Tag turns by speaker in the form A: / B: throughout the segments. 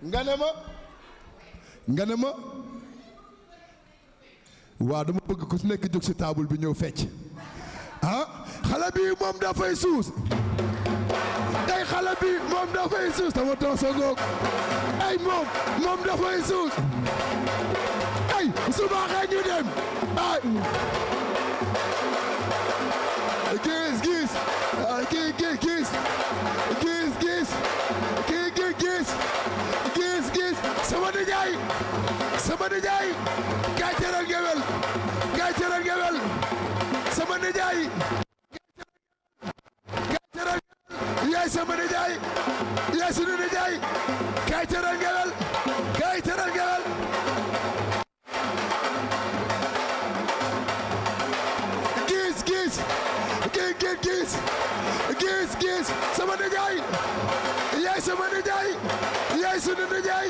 A: nga ne ma waaw dama bëgg ku nekk jóg ci table bi ñëw fecc ah xale bi moom dafay suus ay xale bi moom dafay suus sama tonso ngoog ay moom dafay suus ay suba xëy ñu dem ay gis sama nijaay kay teral gewel sama nijaay yaay sama nijaay yaay sunu nijaay kay teral gewel gis sama nijaay yaay sama nijaay yaay sunu nijaay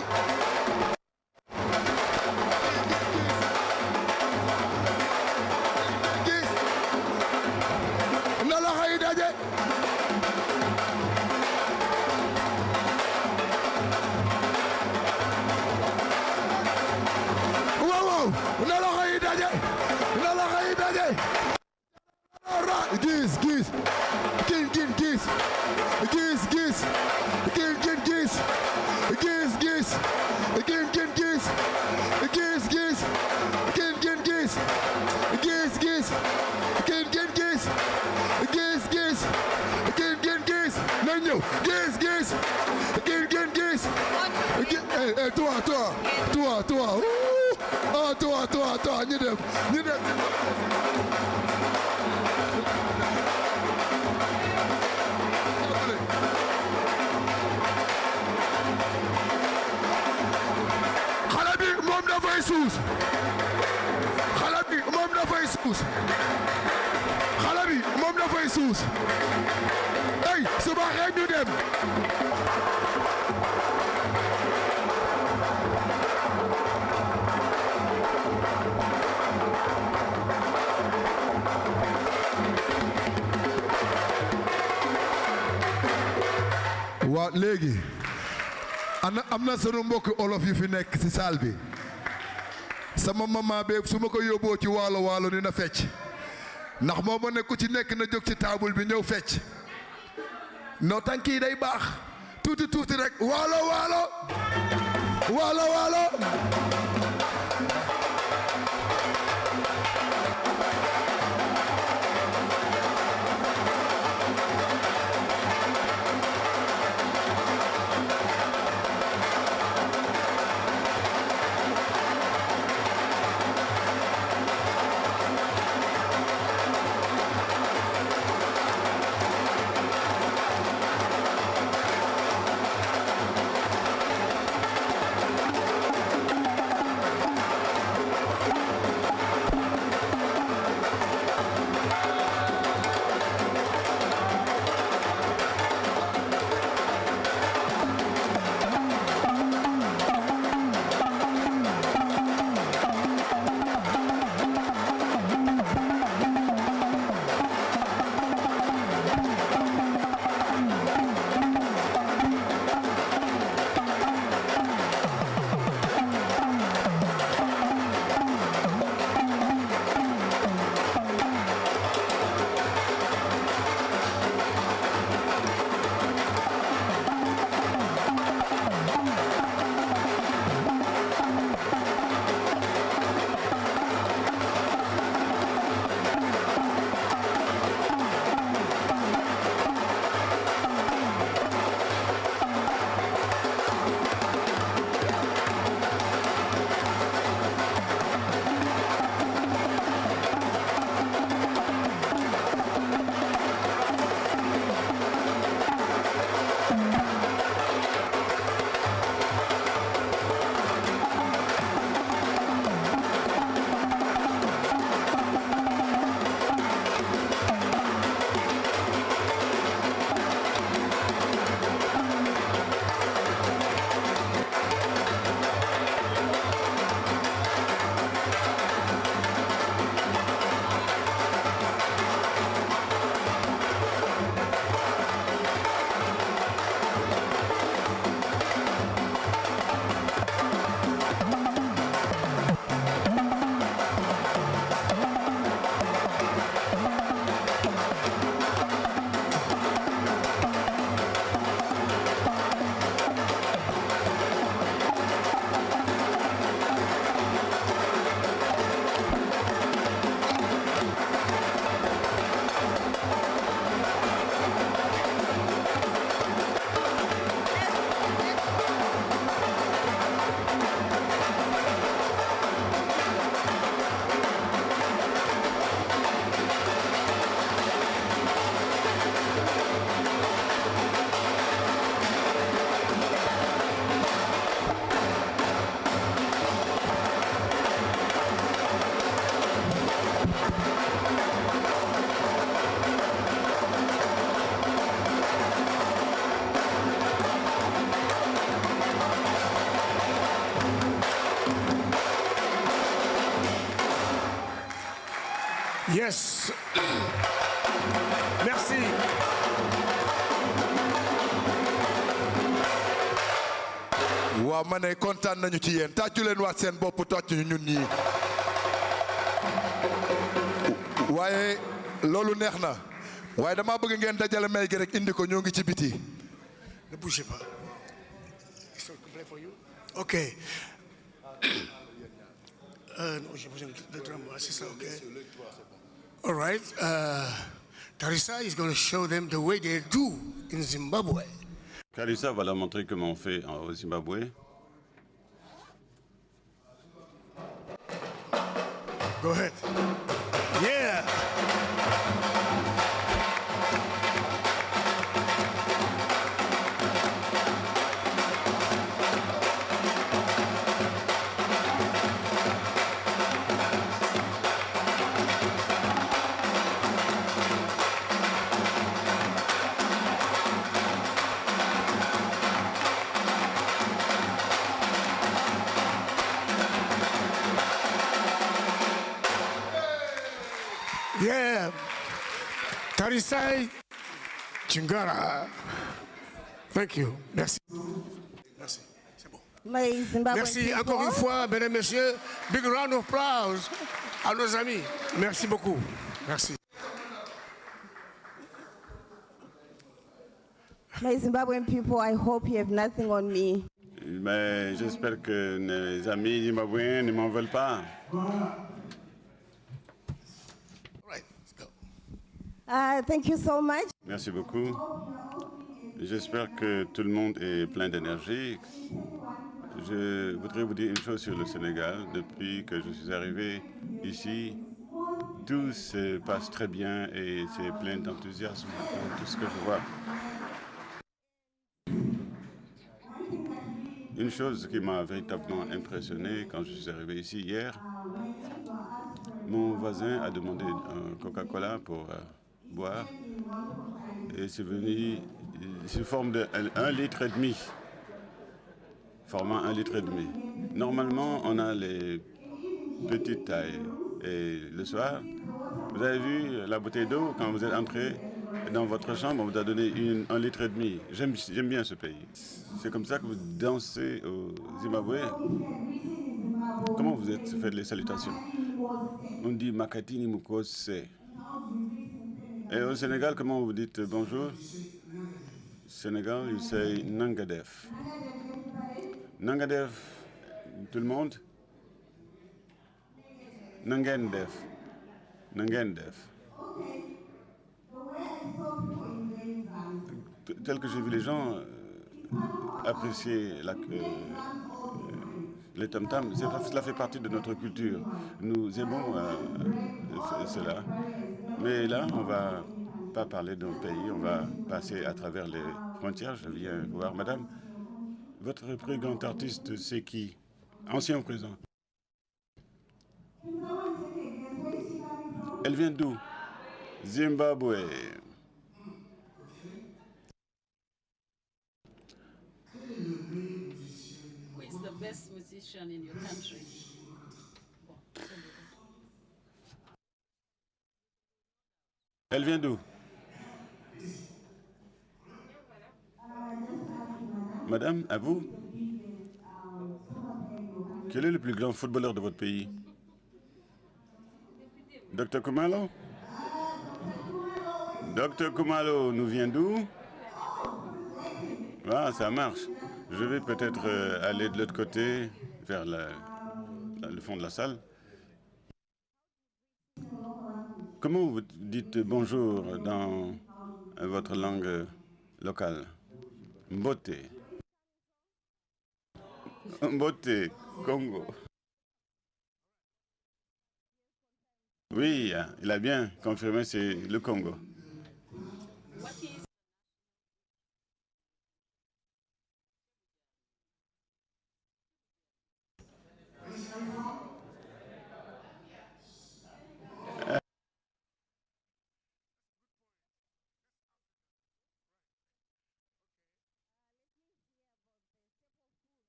A: gis na la xay daje waaw na la xay daje gis na ñëw gis toi ñu dem xale bi moom dafay suus ay suba xëy ñu dem waa léegi am na sunu mbokk olof yu fi nekk ci salle bi sama maman be su ma ko yóbboo ci waalo ni na fecc ndax moo ma ne ku ci nekk na jóg ci table bi ñëw fecc noo tànk yi day baax tuuti rek waalo
B: Yes. Merci.
A: waaw ma ne kontaan nañu ci yéen tàccu leen waat seen bopp tàccu ñun ñii waaye loolu neex na waaye dama bëgg ngeen dajale may gi rek indi ko ñoo ngi ci biti.
B: Ne bougez pas. Is it complete for you? Okay. Non, j'ai besoin de drum. C'est ça, okay. All right. Carissa is going to show them the way they do in Zimbabwe.
C: Carissa va leur montrer comment on fait au Zimbabwe.
B: Go ahead. Yeah. Yeah. Tarisai Chingara. Thank you. Merci. Merci. C'est bon. Merci encore une fois, mesdames et messieurs. Big round of applause à nos amis. Merci beaucoup. Merci.
D: My Zimbabwean people, I hope you have nothing on me.
C: Mais j'espère que mes amis zimbabwéens ne m'en veulent pas.
D: Thank you so much.
C: Merci beaucoup. J'espère que tout le monde est plein d'énergie. Je voudrais vous dire une chose sur le Sénégal. Depuis que je suis arrivé ici, tout se passe très bien et c'est plein d'enthousiasme pour tout ce que je vois. Une chose qui m'a véritablement impressionné quand je suis arrivé ici hier, mon voisin a demandé un Coca-Cola pour boire et c'est venu sous forme de 1,5 litre, formant 1,5 litre. Normalement, on a les petites tailles et le soir, vous avez vu la bouteille d'eau quand vous êtes entré dans votre chambre, on vous a donné 1,5 litre. J'aime bien ce pays. C'est comme ça que vous dansez au Zimbabwe. Comment vous faites les salutations? On dit Makatini Mukose. Et au Sénégal, comment vous dites bonjour? Sénégal, you say Nangadef. Nangadef, tout le monde? Nangendef. Nangendef. Tel que j'ai vu les gens apprécier les tam-tams, cela fait partie de notre culture. Nous aimons cela. Mais là, on ne va pas parler d'un pays, on va passer à travers les frontières. Je viens voir, madame, votre plus grand artiste, c'est qui? Ancien ou présent? Elle vient d'où? Zimbabwe.
E: Who is the best musician in your country?
C: Elle vient d'où? Madame, à vous? Quel est le plus grand footballeur de votre pays? Dr Kumalo? Dr Kumalo nous vient d'où? Ah, ça marche. Je vais peut-être aller de l'autre côté, vers le fond de la salle. Comment vous dites bonjour dans votre langue locale? Mbote. Mbote, Congo. Oui, il a bien confirmé, c'est le Congo.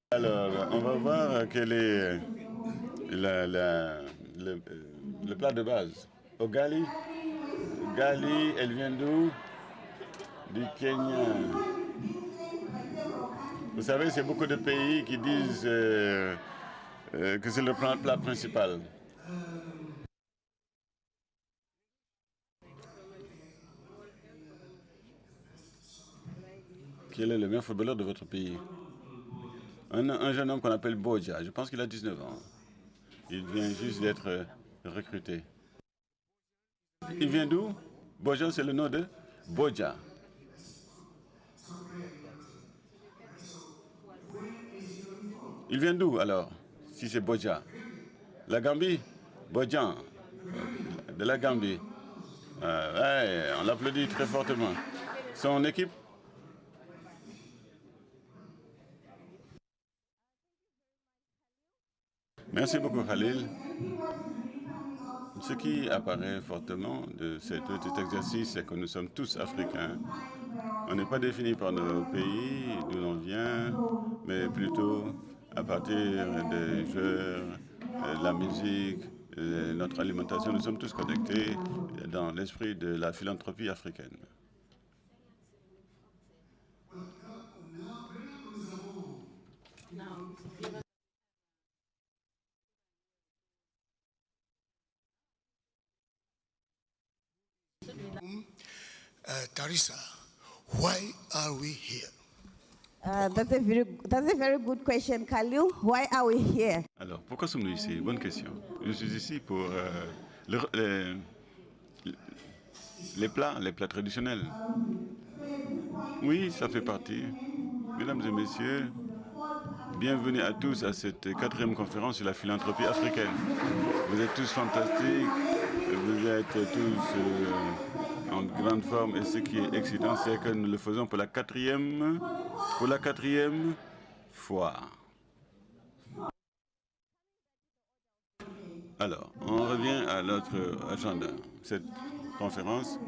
C: Alors, on va voir quel est le plat de base. Au Gali. Gali, elle vient d'où? Du Kenya. Vous savez, c'est beaucoup de pays qui disent que c'est le plat principal. Quel est le meilleur footballeur de votre pays? Un jeune homme qu'on appelle Boja. Je pense qu'il a 19 ans. Il vient juste d'être recruté. Il vient d'où? Boja, c'est le nom de Boja. Il vient d'où alors, si c'est Boja? La Gambie? Bojan, de la Gambie. Ouais, on l'applaudit très fortement. Son équipe? Merci beaucoup, Khalil. Ce qui apparaît fortement de cet exercice, c'est que nous sommes tous africains. On n'est pas défini par nos pays, d'où l'on vient, mais plutôt à partir des joueurs, la musique, notre alimentation. Nous sommes tous connectés dans l'esprit de la philanthropie africaine.
B: Teresa, why are we here?
D: That's a very good question, Khalil. Why are we here?
C: Alors, pourquoi sommes-nous ici? Bonne question. Je suis ici pour les plats traditionnels. Oui, ça fait partie. Mesdames et messieurs, bienvenue à tous à cette 4e conférence sur la philanthropie africaine. Vous êtes tous fantastiques, vous êtes tous en grande forme et ce qui est excitant, c'est que nous le faisons pour la quatrième fois. Alors, on revient à notre agenda. Cette conférence,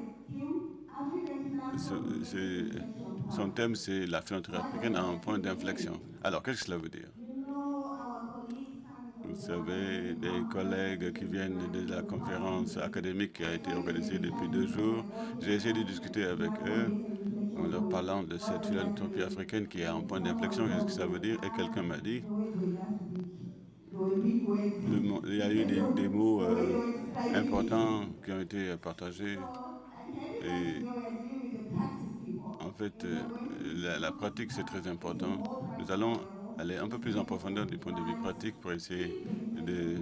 C: son thème, c'est la philanthropie africaine à un point d'inflexion. Alors, qu'est-ce que cela veut dire? Vous savez, des collègues qui viennent de la conférence académique qui a été organisée depuis 2 jours, j'ai essayé de discuter avec eux en leur parlant de cette philanthropie africaine qui est à un point d'inflexion. Qu'est-ce que ça veut dire? Et quelqu'un m'a dit, il y a eu des mots importants qui ont été partagés. Et en fait, la pratique, c'est très important. Nous allons aller un peu plus en profondeur du point de vue pratique pour essayer de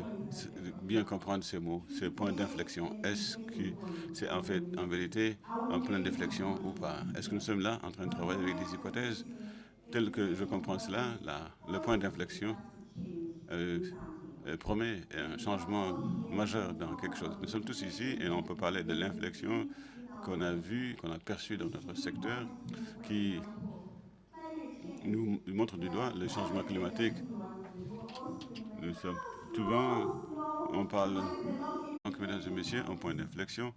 C: bien comprendre ces mots, ces points d'inflexion. Est-ce que c'est en fait, en vérité, un point d'inflexion ou pas? Est-ce que nous sommes là en train de travailler avec des hypothèses telles que je comprends cela? Le point d'inflexion promet un changement majeur dans quelque chose. Nous sommes tous ici et on peut parler de l'inflexion qu'on a vue, qu'on a perçue dans notre secteur, qui nous montre du doigt le changement climatique. Nous sommes souvent, on parle, donc mesdames et messieurs, un point d'inflexion.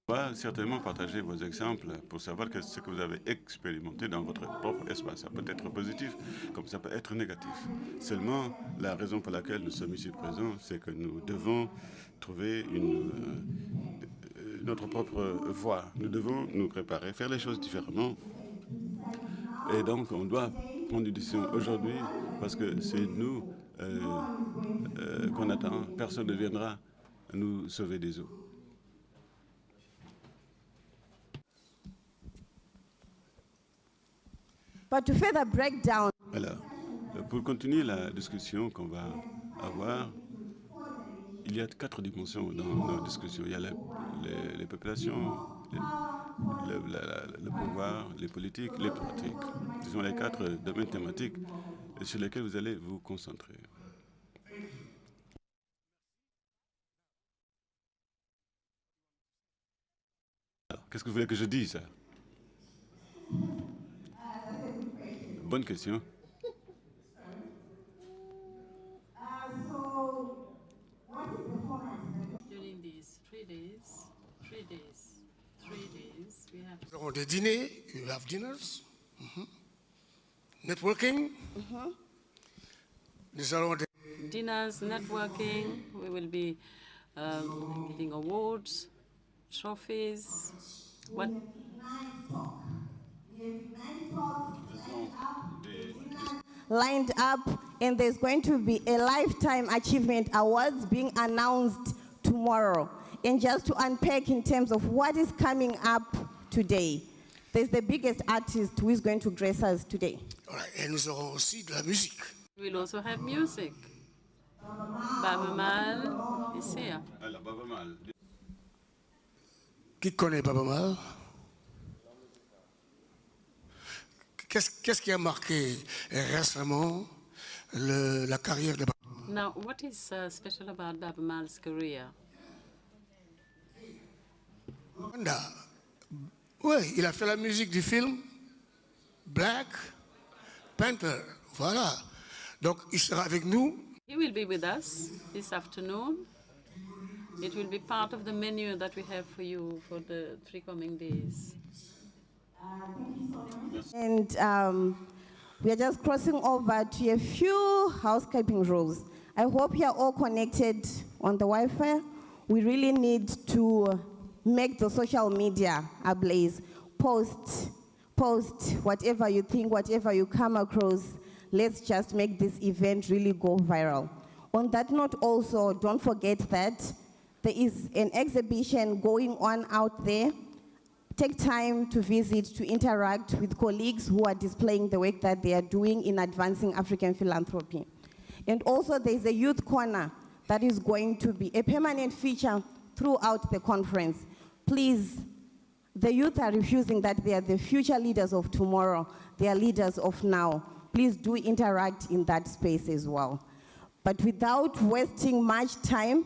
C: On va certainement partager vos exemples pour savoir ce que vous avez expérimenté dans votre propre espace. Ça peut être positif, comme ça peut être négatif. Seulement, la raison pour laquelle nous sommes ici présents, c'est que nous devons trouver notre propre voie. Nous devons nous préparer, faire les choses différemment. Et donc, on doit prendre une décision aujourd'hui parce que c'est nous qu'on attend. Personne ne viendra nous sauver des eaux.
D: But to further break down.
C: Alors, pour continuer la discussion qu'on va avoir, il y a 4 dimensions dans nos discussions. Il y a les populations, le pouvoir, les politiques, les pratiques. Ce sont les 4 domaines thématiques sur lesquels vous allez vous concentrer. Alors, qu'est-ce que vous voulez que je dise? Bonne question.
E: During these 3 days, we have...
B: Nous avons des dîners, you have dinners, networking. Nous allons
E: dinners, networking. We will be giving awards, trophies. What?
D: Lined up, and there's going to be a Lifetime Achievement Awards being announced tomorrow. And just to unpack in terms of what is coming up today, there's the biggest artist who is going to grace us today.
B: Et nous aurons aussi de la musique.
E: We'll also have music. Baba Mal is here.
B: Qui connaît Baba Mal? Qu'est-ce qui a marqué récemment la carrière de Baba Mal?
E: Now, what is special about Baba Mal's career?
B: Oui, il a fait la musique du film Black Panther. Voilà. Donc, il sera avec nous.
E: He will be with us this afternoon. It will be part of the menu that we have for you for the 3 coming days.
D: And we are just crossing over to a few housekeeping rules. I hope you are all connected on the Wi-Fi. We really need to make the social media ablaze. Post whatever you think, whatever you come across. Let's just make this event really go viral. On that note also, don't forget that there is an exhibition going on out there. Take time to visit, to interact with colleagues who are displaying the work that they are doing in advancing African philanthropy. And also there's a youth corner that is going to be a permanent feature throughout the conference. Please, the youth are refusing that they are the future leaders of tomorrow. They are leaders of now. Please do interact in that space as well. But without wasting much time,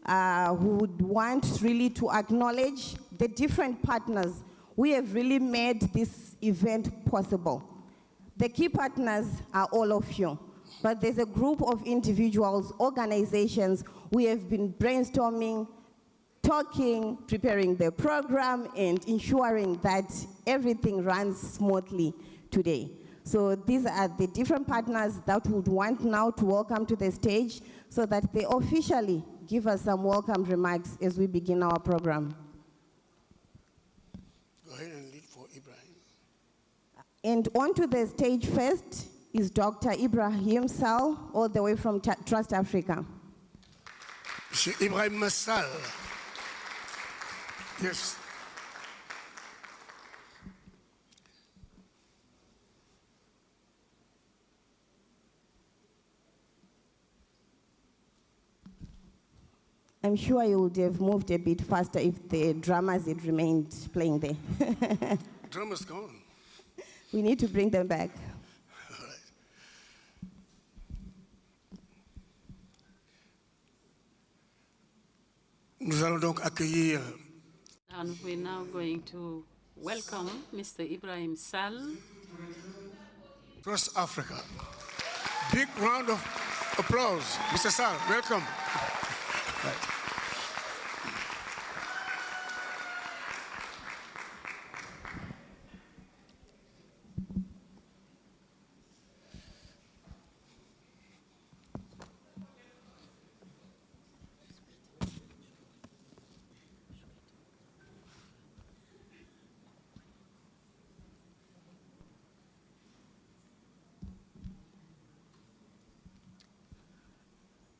D: we would want really to acknowledge the different partners who have really made this event possible. The key partners are all of you, but there's a group of individuals, organizations who have been brainstorming, talking, preparing the program, and ensuring that everything runs smoothly today. So these are the different partners that would want now to welcome to the stage so that they officially give us some welcome remarks as we begin our program.
B: Go ahead and lead for Ibrahim.
D: And onto the stage first is Dr. Ibrahim Sal, all the way from Trust Africa.
B: Monsieur Ibrahim Sal. Yes.
D: I'm sure you would have moved a bit faster if the drummers had remained playing there.
B: Drummers gone.
D: We need to bring them back.
B: All right. Nous allons donc accueillir.
E: And we're now going to welcome Mr. Ibrahim Sal.
B: Trust Africa. Big round of applause. Mr. Sal, welcome. Right.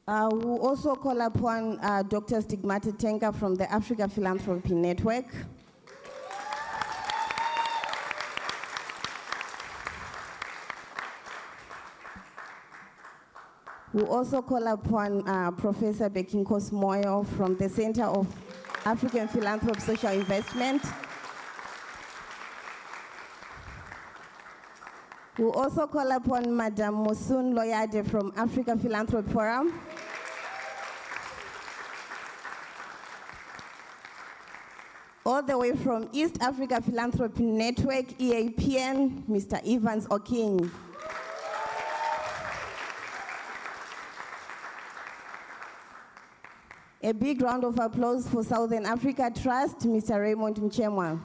D: We'll also call upon Dr. Stigmata Tenka from the Africa Philanthropy Network. We'll also call upon Professor Bekinkos Moyo from the Center of African Philanthropy Social Investment. We'll also call upon Madam Mosun Loyade from Africa Philanthropy Forum. All the way from East Africa Philanthropy Network, EAPN, Mr. Evans Oking. A big round of applause for Southern Africa Trust, Mr. Raymond Mchemwa.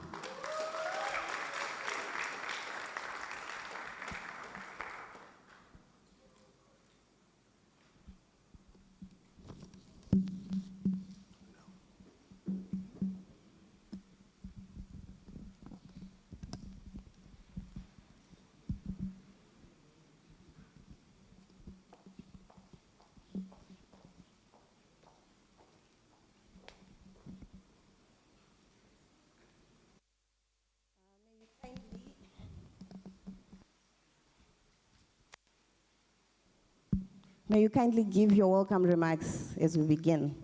D: May you kindly give your welcome remarks as we begin.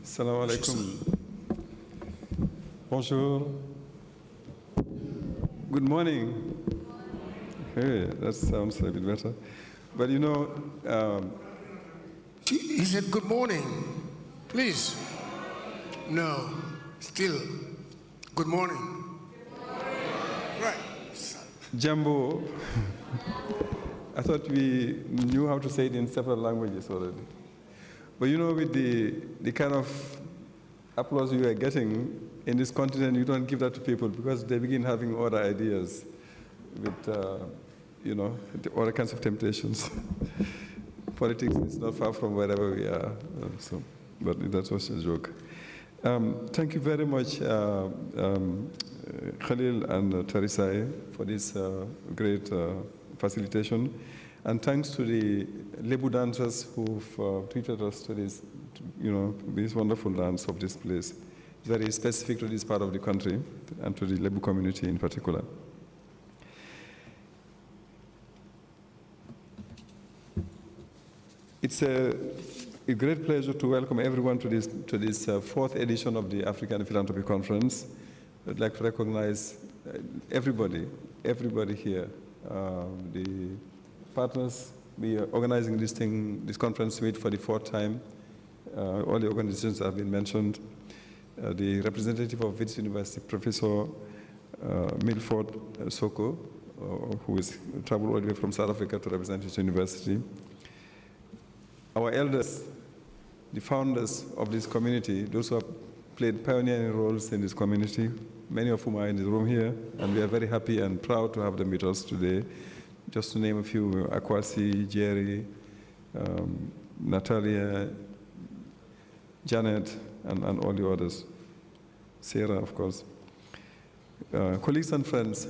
F: Assalamu alaikum. Bonjour. Good morning. Hey, that sounds a bit better. But you know,
B: he said good morning. Please. No, still good morning. Right.
F: Jambo. I thought we knew how to say it in several languages already. But you know, with the kind of applause you are getting in this continent, you don't give that to people because they begin having other ideas with, you know, other kinds of temptations. Politics is not far from wherever we are, but that was a joke. Thank you very much, Khalil and Tarisai, for this great facilitation. And thanks to the Lebu dancers who've treated us to this, you know, this wonderful dance of this place. Very specific to this part of the country and to the Lebu community in particular. It's a great pleasure to welcome everyone to this fourth edition of the African Philanthropy Conference. I'd like to recognize everybody here, the partners. We are organizing this conference suite for the fourth time. All the organizations have been mentioned. The representative of Wits University, Professor Milford Soko, who is traveled all the way from South Africa to represent his university. Our elders, the founders of this community, those who have played pioneering roles in this community, many of whom are in the room here, and we are very happy and proud to have them with us today. Just to name a few, Akwasi, Jerry, Natalia, Janet, and all the others. Sarah, of course. Colleagues and friends,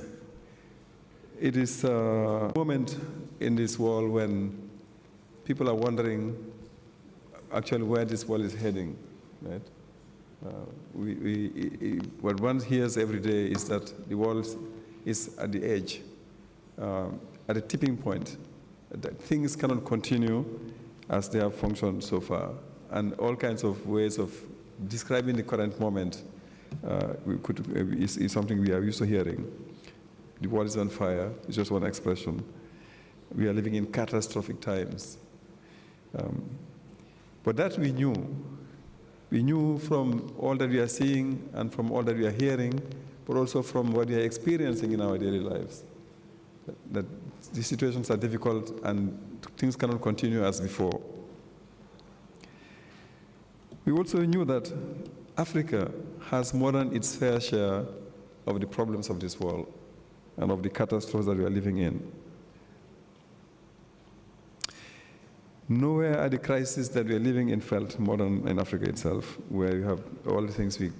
F: it is a moment in this world when people are wondering actually where this world is heading, right? What one hears every day is that the world is at the edge, at a tipping point, that things cannot continue as they have functioned so far. And all kinds of ways of describing the current moment is something we are used to hearing. The world is on fire, it's just one expression. We are living in catastrophic times. But that we knew. We knew from all that we are seeing and from all that we are hearing, but also from what we are experiencing in our daily lives. That the situations are difficult and things cannot continue as before. We also knew that Africa has more than its fair share of the problems of this world and of the catastrophes that we are living in. Nowhere are the crises that we are living in felt more than in Africa itself, where you have all the things we...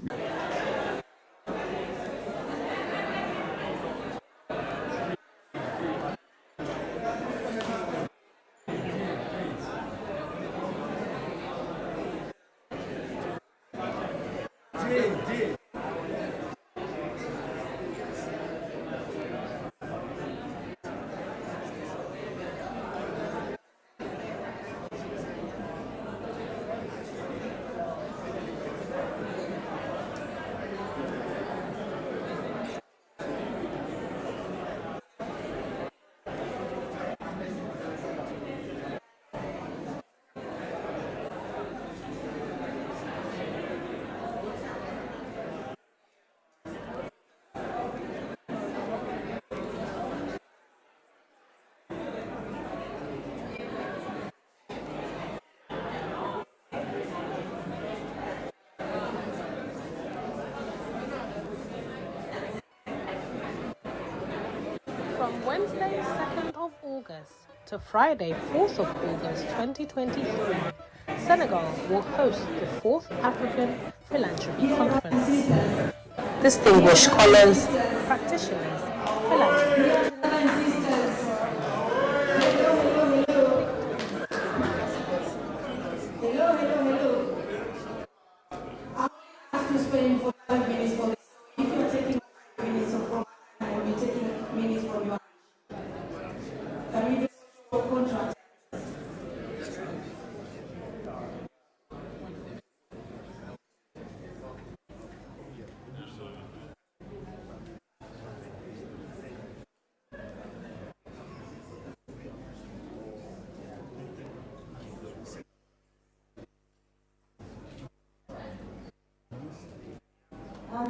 G: From Wednesday, 2nd of August to Friday, 4th of August 2023, Senegal will host the 4th African Philanthropy Conference. Distinguished scholars, practitioners, philanthropists,
H: minutes for this. If you're taking 5 minutes from I will be taking minutes from your. Can we do social contract?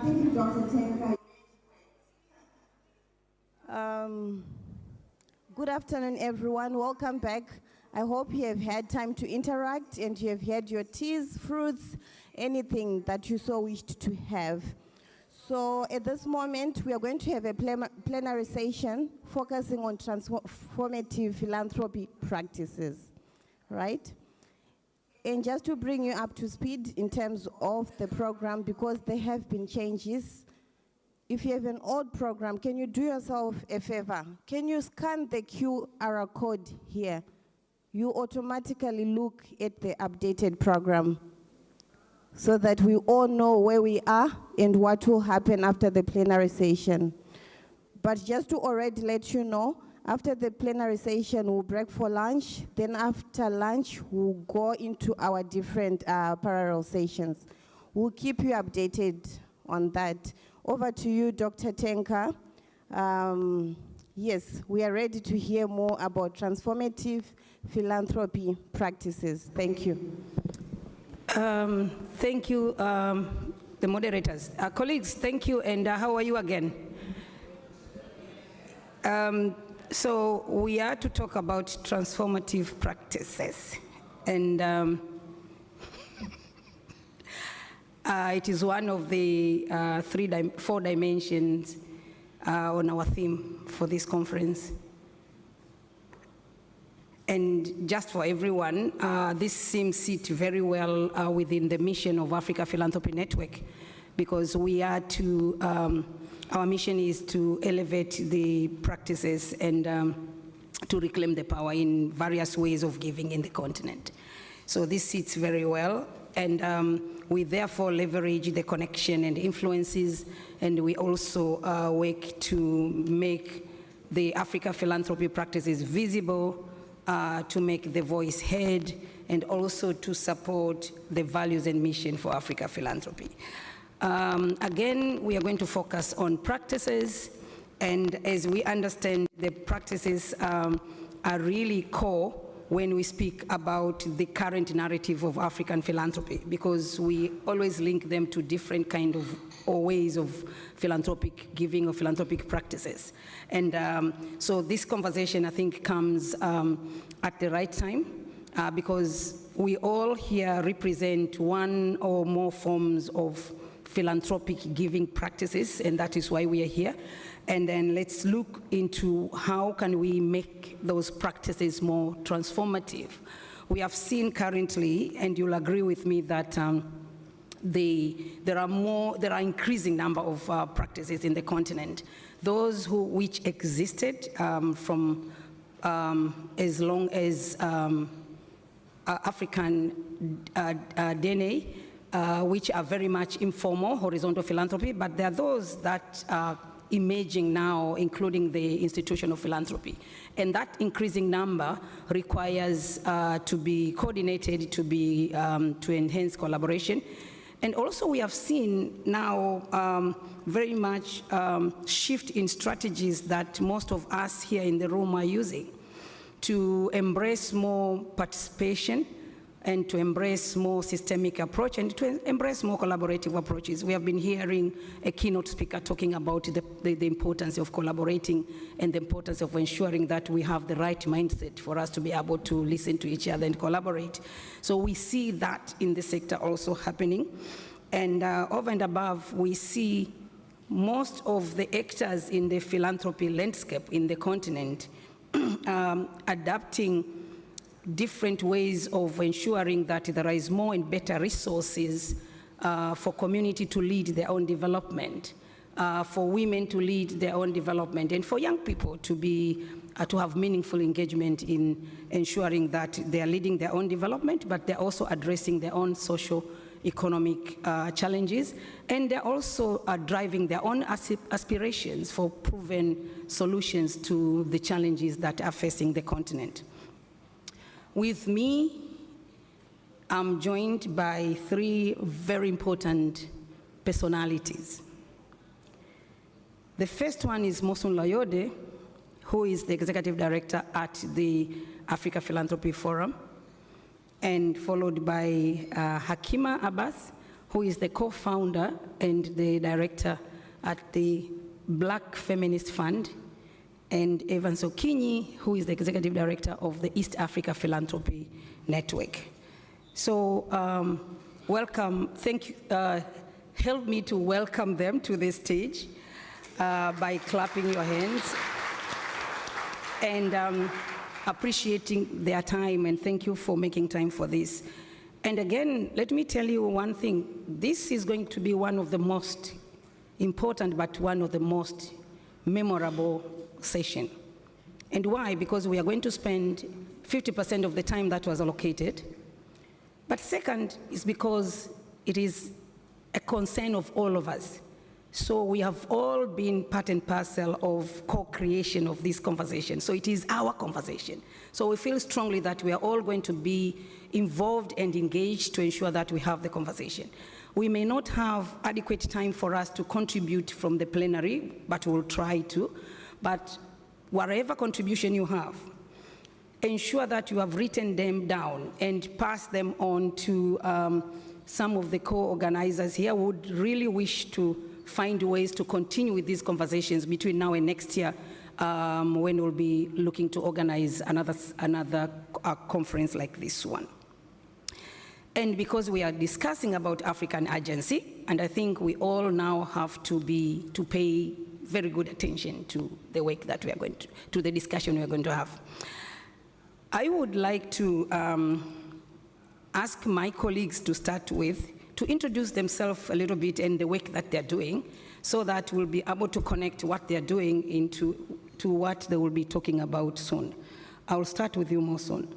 D: Thank you, Dr. Tenka. Good afternoon, everyone. Welcome back. I hope you have had time to interact and you have had your teas, fruits, anything that you so wished to have. So at this moment, we are going to have a plenary session focusing on transformative philanthropy practices, right? And just to bring you up to speed in terms of the program, because there have been changes, if you have an old program, can you do yourself a favor? Can you scan the QR code here? You automatically look at the updated program so that we all know where we are and what will happen after the plenary session. But just to already let you know, after the plenary session, we'll break for lunch. Then after lunch, we'll go into our different parallel sessions. We'll keep you updated on that. Over to you, Dr. Tenka. Yes, we are ready to hear more about transformative philanthropy practices. Thank you.
I: Thank you, the moderators. Colleagues, thank you, and how are you again? So we are to talk about transformative practices, and it is one of the 4 dimensions on our theme for this conference. And just for everyone, this seems sit very well within the mission of Africa Philanthropy Network, because we are to, our mission is to elevate the practices and to reclaim the power in various ways of giving in the continent. So this sits very well, and we therefore leverage the connection and influences, and we also work to make the Africa Philanthropy practices visible, to make the voice heard, and also to support the values and mission for Africa Philanthropy. Again, we are going to focus on practices, and as we understand, the practices are really core when we speak about the current narrative of African philanthropy, because we always link them to different kind of or ways of philanthropic giving or philanthropic practices. And so this conversation, I think, comes at the right time, because we all here represent one or more forms of philanthropic giving practices, and that is why we are here. And then let's look into how can we make those practices more transformative. We have seen currently, and you'll agree with me, that there are increasing number of practices in the continent. Those which existed from as long as African DNA, which are very much informal, horizontal philanthropy, but there are those that are emerging now, including the institution of philanthropy. And that increasing number requires to be coordinated, to enhance collaboration. And also we have seen now very much shift in strategies that most of us here in the room are using to embrace more participation, and to embrace more systemic approach, and to embrace more collaborative approaches. We have been hearing a keynote speaker talking about the importance of collaborating and the importance of ensuring that we have the right mindset for us to be able to listen to each other and collaborate. So we see that in the sector also happening. And over and above, we see most of the actors in the philanthropy landscape in the continent adapting different ways of ensuring that there is more and better resources for community to lead their own development, for women to lead their own development, and for young people to have meaningful engagement in ensuring that they are leading their own development, but they're also addressing their own social economic challenges, and they're also driving their own aspirations for proven solutions to the challenges that are facing the continent. With me, I'm joined by three very important personalities. The first one is Mosun Layode, who is the Executive Director at the Africa Philanthropy Forum, and followed by Hakima Abbas, who is the co-founder and the director at the Black Feminist Fund, and Evans Okinyi, who is the Executive Director of the East Africa Philanthropy Network. So welcome, thank you, help me to welcome them to the stage by clapping your hands and appreciating their time, and thank you for making time for this. And again, let me tell you one thing. This is going to be one of the most important, but one of the most memorable session. And why? Because we are going to spend 50% of the time that was allocated. But second is because it is a concern of all of us. So we have all been part and parcel of co-creation of this conversation. So it is our conversation. So we feel strongly that we are all going to be involved and engaged to ensure that we have the conversation. We may not have adequate time for us to contribute from the plenary, but we'll try to. But whatever contribution you have, ensure that you have written them down and pass them on to some of the co-organizers here who would really wish to find ways to continue with these conversations between now and next year, when we'll be looking to organize another conference like this one. And because we are discussing about African urgency, and I think we all now have to pay very good attention to the work that we are going to the discussion we are going to have. I would like to ask my colleagues to start with, to introduce themselves a little bit and the work that they're doing, so that we'll be able to connect what they're doing to what they will be talking about soon. I'll start with you, Mosun.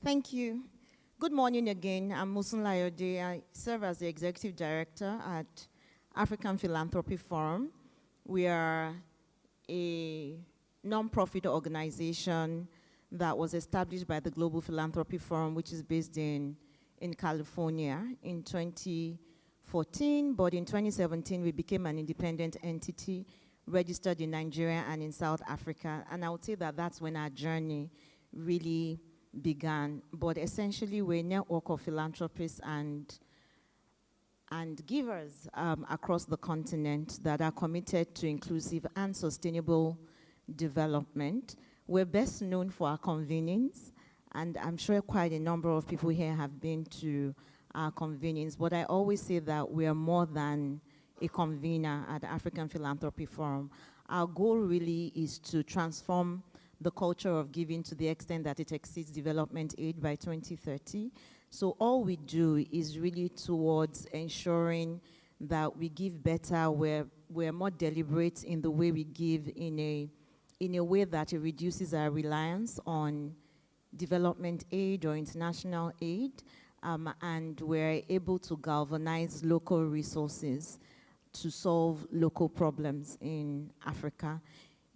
J: Thank you. Good morning again. I'm Mosun Layode. I serve as the Executive Director at African Philanthropy Forum. We are a non-profit organization that was established by the Global Philanthropy Forum, which is based in California in 2014, but in 2017 we became an independent entity registered in Nigeria and in South Africa, and I would say that that's when our journey really began. But essentially we're a network of philanthropists and givers across the continent that are committed to inclusive and sustainable development. We're best known for our convenings, and I'm sure quite a number of people here have been to our convenings, but I always say that we are more than a convener at the African Philanthropy Forum. Our goal really is to transform the culture of giving to the extent that it exceeds development aid by 2030. So all we do is really towards ensuring that we give better, we're more deliberate in the way we give in a way that it reduces our reliance on development aid or international aid, and we're able to galvanize local resources to solve local problems in Africa.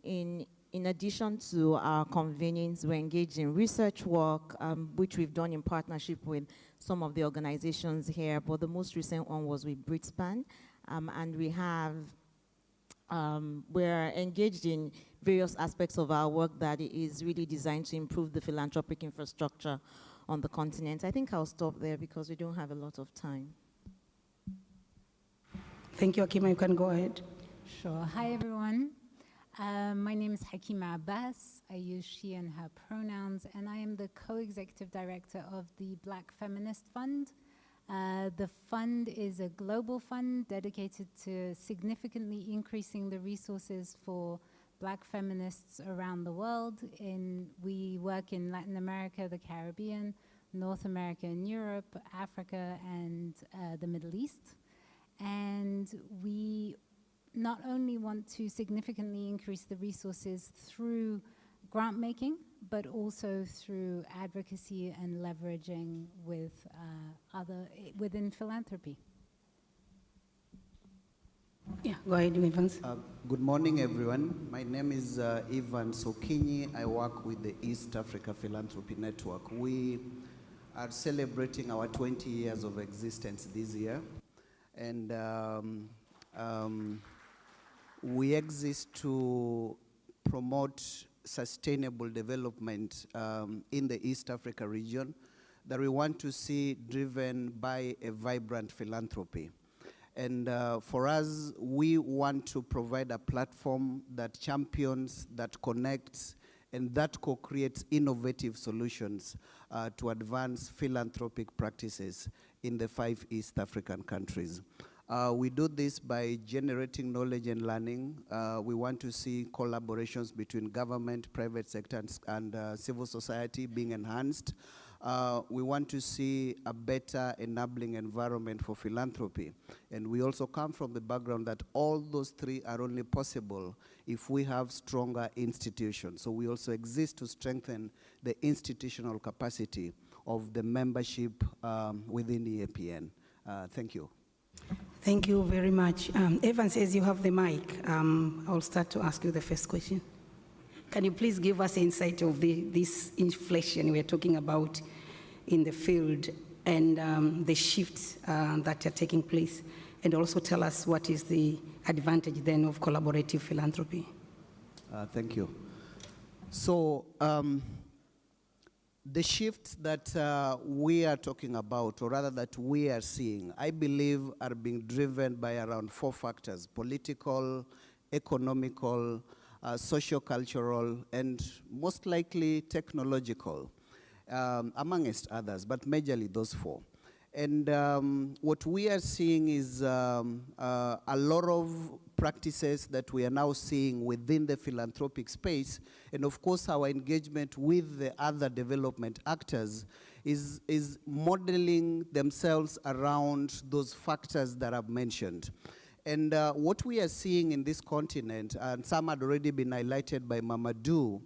J: In addition to our convenings, we're engaged in research work, which we've done in partnership with some of the organizations here, but the most recent one was with Britspan, and we're engaged in various aspects of our work that is really designed to improve the philanthropic infrastructure on the continent. I think I'll stop there because we don't have a lot of time.
I: Thank you, Hakima. You can go ahead.
K: Sure. Hi, everyone. My name is Hakima Abbas. I use she and her pronouns, and I am the co-executive director of the Black Feminist Fund. The fund is a global fund dedicated to significantly increasing the resources for black feminists around the world. We work in Latin America, the Caribbean, North America and Europe, Africa, and the Middle East. And we not only want to significantly increase the resources through grant making, but also through advocacy and leveraging with within philanthropy.
I: Yeah, go ahead, Evans.
L: Good morning, everyone. My name is Ivan Sokinyi. I work with the East Africa Philanthropy Network. We are celebrating our 20 years of existence this year. And we exist to promote sustainable development in the East Africa region that we want to see driven by a vibrant philanthropy. And for us, we want to provide a platform that champions, that connects, and that co-creates innovative solutions to advance philanthropic practices in the 5 East African countries. We do this by generating knowledge and learning. We want to see collaborations between government, private sector, and civil society being enhanced. We want to see a better enabling environment for philanthropy. And we also come from the background that all those three are only possible if we have stronger institutions. So we also exist to strengthen the institutional capacity of the membership within EAPN. Thank you.
I: Thank you very much. Evan says you have the mic. I'll start to ask you the first question. Can you please give us insight of this inflation we're talking about in the field and the shifts that are taking place, and also tell us what is the advantage then of collaborative philanthropy?
L: Thank you. So the shifts that we are talking about, or rather that we are seeing, I believe are being driven by around 4 factors: political, economical, socio-cultural, and most likely technological, amongst others, but majorly those 4. And what we are seeing is a lot of practices that we are now seeing within the philanthropic space, and of course our engagement with the other development actors is modeling themselves around those factors that I've mentioned. And what we are seeing in this continent, and some had already been highlighted by Mamadou,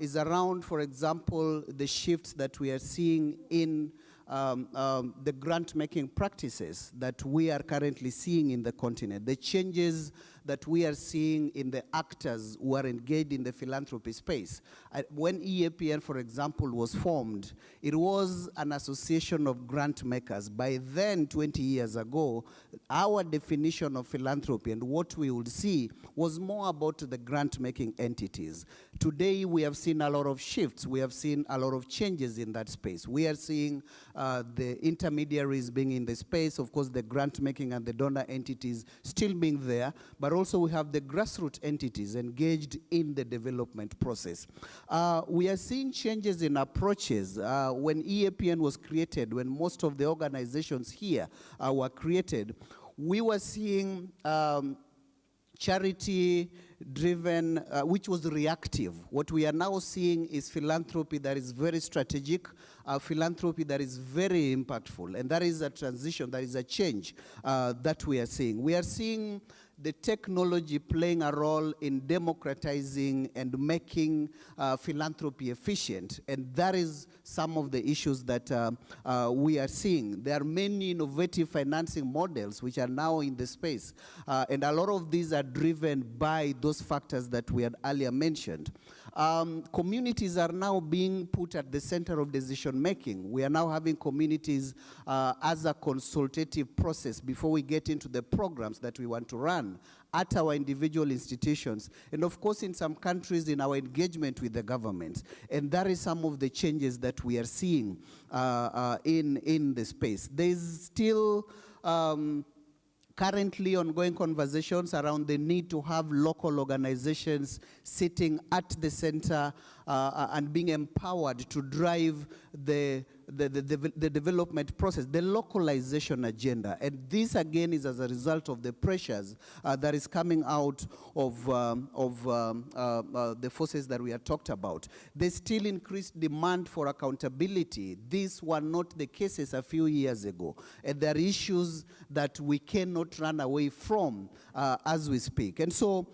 L: is around, for example, the shifts that we are seeing in the grant-making practices that we are currently seeing in the continent, the changes that we are seeing in the actors who are engaged in the philanthropy space. When EAPN, for example, was formed, it was an association of grant makers. By then, 20 years ago, our definition of philanthropy and what we would see was more about the grant-making entities. Today, we have seen a lot of shifts. We have seen a lot of changes in that space. We are seeing the intermediaries being in the space, of course, the grant-making and the donor entities still being there, but also we have the grassroots entities engaged in the development process. We are seeing changes in approaches. When EAPN was created, when most of the organizations here were created, we were seeing charity-driven, which was reactive. What we are now seeing is philanthropy that is very strategic, philanthropy that is very impactful, and that is a transition, that is a change that we are seeing. We are seeing the technology playing a role in democratizing and making philanthropy efficient, and that is some of the issues that we are seeing. There are many innovative financing models which are now in the space, and a lot of these are driven by those factors that we had earlier mentioned. Communities are now being put at the center of decision making. We are now having communities as a consultative process before we get into the programs that we want to run at our individual institutions, and of course in some countries in our engagement with the government. And that is some of the changes that we are seeing in the space. There's still currently ongoing conversations around the need to have local organizations sitting at the center and being empowered to drive the the development process, the localization agenda. And this again is as a result of the pressures that is coming out of the forces that we have talked about. There's still increased demand for accountability. These were not the cases a few years ago. And there are issues that we cannot run away from as we speak. And so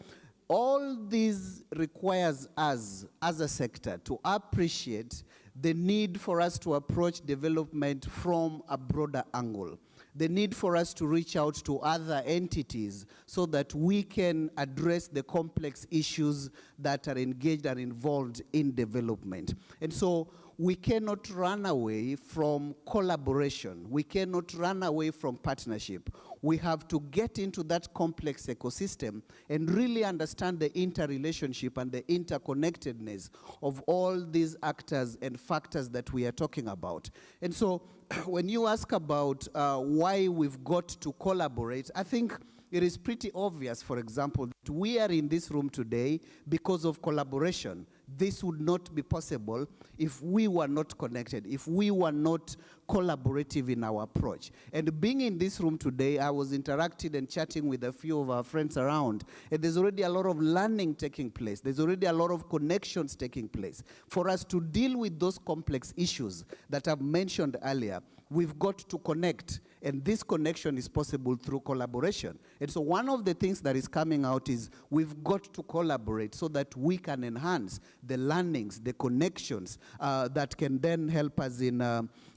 L: all this requires us as a sector to appreciate the need for us to approach development from a broader angle, the need for us to reach out to other entities so that we can address the complex issues that are engaged and involved in development. And so we cannot run away from collaboration. We cannot run away from partnership. We have to get into that complex ecosystem and really understand the interrelationship and the interconnectedness of all these actors and factors that we are talking about. And so when you ask about why we've got to collaborate, I think it is pretty obvious, for example, that we are in this room today because of collaboration. This would not be possible if we were not connected, if we were not collaborative in our approach. And being in this room today, I was interacting and chatting with a few of our friends around, and there's already a lot of learning taking place. There's already a lot of connections taking place. For us to deal with those complex issues that I've mentioned earlier, we've got to connect, and this connection is possible through collaboration. And so one of the things that is coming out is we've got to collaborate so that we can enhance the learnings, the connections that can then help us in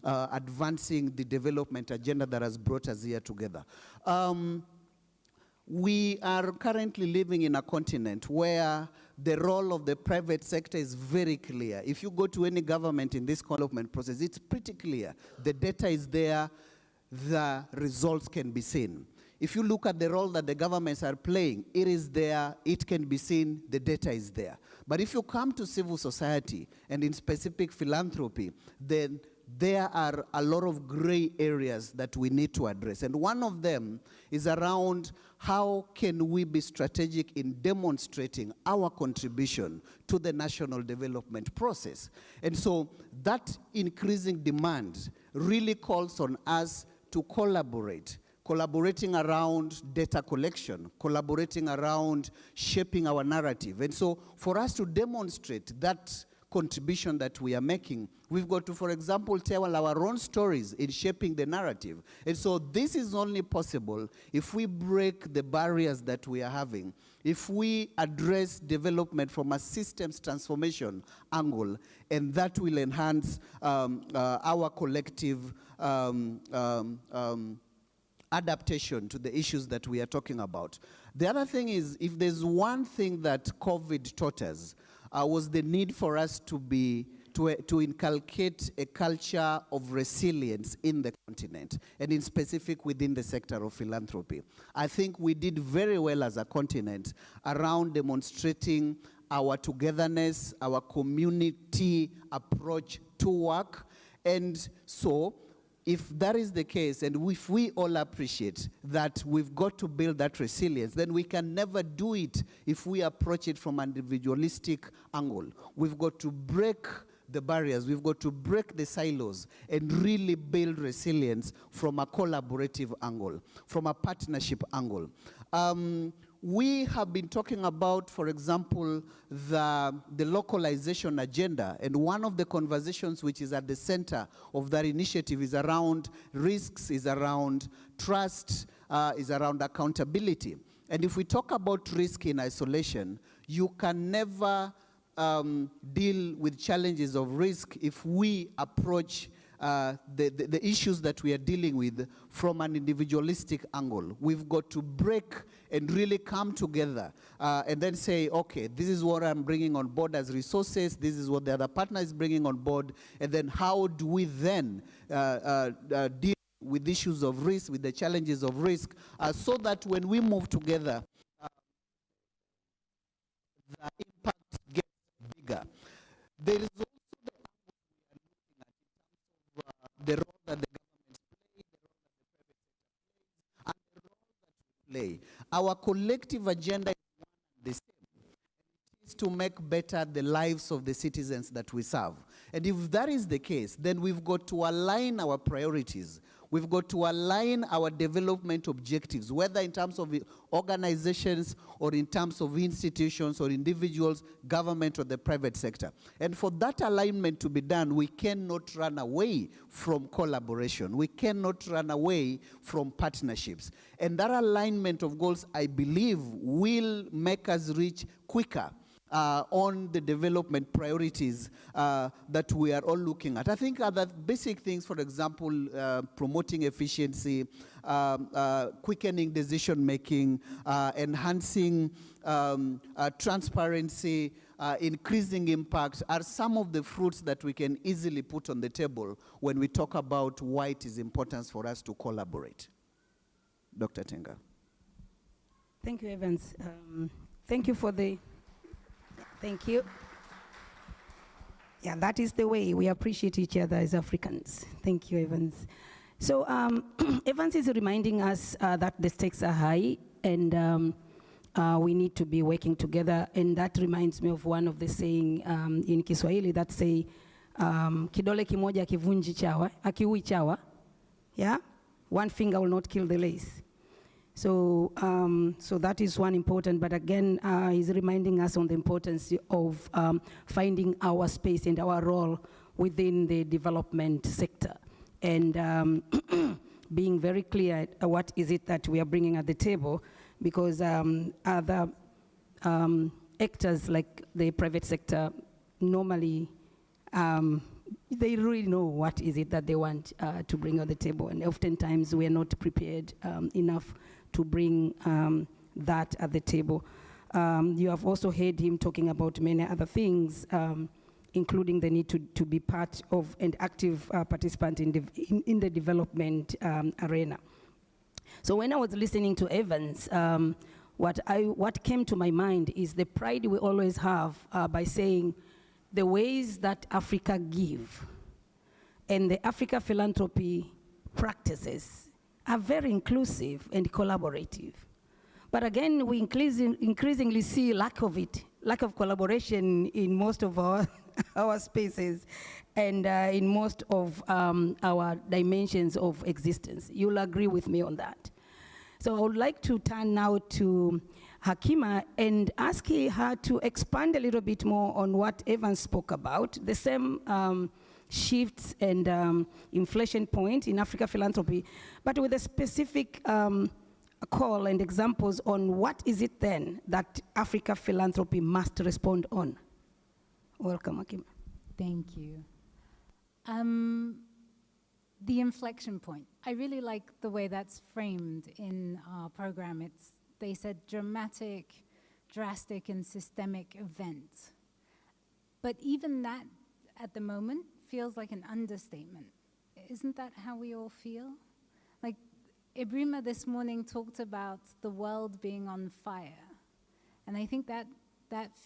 L: advancing the development agenda that has brought us here together. We are currently living in a continent where the role of the private sector is very clear. If you go to any government in this development process, it's pretty clear. The data is there, the results can be seen. If you look at the role that the governments are playing, it is there, it can be seen, the data is there. But if you come to civil society, and in specific philanthropy, then there are a lot of gray areas that we need to address. And one of them is around how can we be strategic in demonstrating our contribution to the national development process. And so that increasing demand really calls on us to collaborate, collaborating around data collection, collaborating around shaping our narrative. And so for us to demonstrate that contribution that we are making, we've got to, for example, tell our own stories in shaping the narrative. And so this is only possible if we break the barriers that we are having, if we address development from a systems transformation angle, and that will enhance our collective adaptation to the issues that we are talking about. The other thing is, if there's one thing that COVID taught us, was the need for us to inculcate a culture of resilience in the continent, and in specific within the sector of philanthropy. I think we did very well as a continent around demonstrating our togetherness, our community approach to work. And so if that is the case, and if we all appreciate that we've got to build that resilience, then we can never do it if we approach it from an individualistic angle. We've got to break the barriers, we've got to break the silos and really build resilience from a collaborative angle, from a partnership angle. We have been talking about, for example, the localization agenda, and one of the conversations which is at the center of that initiative is around risks, is around trust, is around accountability. And if we talk about risk in isolation, you can never deal with challenges of risk if we approach the issues that we are dealing with from an individualistic angle. We've got to break and really come together and then say, okay, this is what I'm bringing on board as resources, this is what the other partner is bringing on board, and then how do we then deal with issues of risk, with the challenges of risk, so that when we move together, the impact gets bigger. There is also the role that the governments play, the role that the private sector plays, and the role that we play. Our collective agenda is one and the same. It is to make better the lives of the citizens that we serve. And if that is the case, then we've got to align our priorities. We've got to align our development objectives, whether in terms of organizations or in terms of institutions or individuals, government or the private sector. And for that alignment to be done, we cannot run away from collaboration. We cannot run away from partnerships. And that alignment of goals, I believe, will make us reach quicker on the development priorities that we are all looking at. I think other basic things, for example, promoting efficiency, quickening decision-making, enhancing transparency, increasing impact are some of the fruits that we can easily put on the table when we talk about why it is important for us to collaborate. Dr. Tenga.
I: Thank you, Evans. Thank you for the... Thank you. Yeah, that is the way we appreciate each other as Africans. Thank you, Evans. So Evans is reminding us that the stakes are high and we need to be working together. And that reminds me of one of the saying in Kiswahili that say, kidole kimoja akiui chawa, yeah? One finger will not kill the lace. So, so that is one important, but again, he's reminding us on the importance of finding our space and our role within the development sector. And being very clear what is it that we are bringing at the table, because other actors like the private sector normally, they really know what is it that they want to bring on the table, and oftentimes we are not prepared enough to bring that at the table. You have also heard him talking about many other things, including the need to be part of an active participant in the development arena. So when I was listening to Evans, what came to my mind is the pride we always have by saying the ways that Africa give and the Africa philanthropy practices are very inclusive and collaborative. But again, we increasingly see lack of it, lack of collaboration in most of our spaces and in most of our dimensions of existence. You'll agree with me on that. So I would like to turn now to Hakima and ask her to expand a little bit more on what Evan spoke about, the same shifts and inflation point in Africa philanthropy, but with a specific call and examples on what is it then that Africa philanthropy must respond on. Welcome, Hakima.
K: Thank you. The inflection point. I really like the way that's framed in our program. They said dramatic, drastic, and systemic event. But even that, at the moment, feels like an understatement. Isn't that how we all feel? Like, Ibrima this morning talked about the world being on fire. And I think that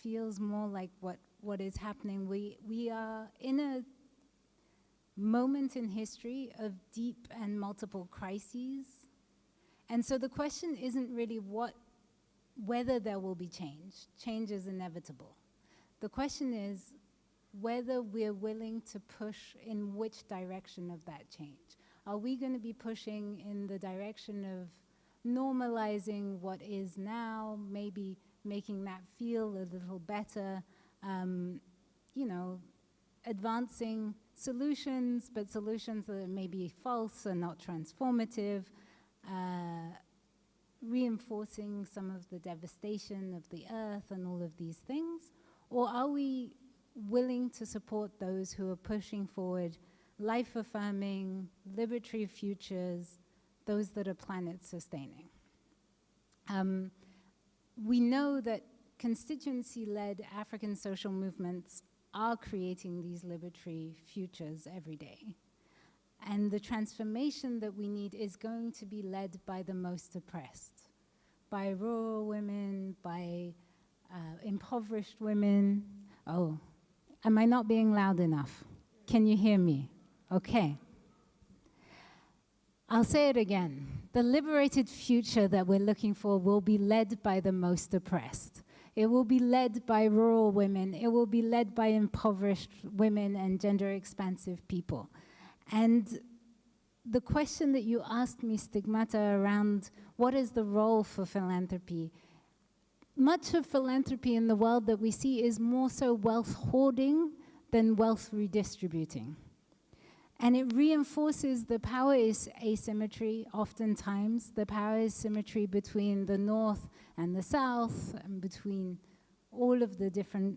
K: feels more like what is happening. We are in a moment in history of deep and multiple crises. And so the question isn't really whether there will be change. Change is inevitable. The question is whether we're willing to push in which direction of that change. Are we going to be pushing in the direction of normalizing what is now, maybe making that feel a little better, you know, advancing solutions, but solutions that may be false and not transformative, reinforcing some of the devastation of the earth and all of these things? Or are we willing to support those who are pushing forward life-affirming, liberatory futures, those that are planet-sustaining? We know that constituency-led African social movements are creating these liberatory futures every day. And the transformation that we need is going to be led by the most oppressed, by rural women, by impoverished women. Oh, am I not being loud enough? Can you hear me? Okay. I'll say it again. The liberated future that we're looking for will be led by the most oppressed. It will be led by rural women. It will be led by impoverished women and gender-expansive people. And the question that you asked me, Stigmata, around what is the role for philanthropy? Much of philanthropy in the world that we see is more so wealth hoarding than wealth redistributing. And it reinforces the power asymmetry oftentimes, the power asymmetry between the North and the South, and between all of the different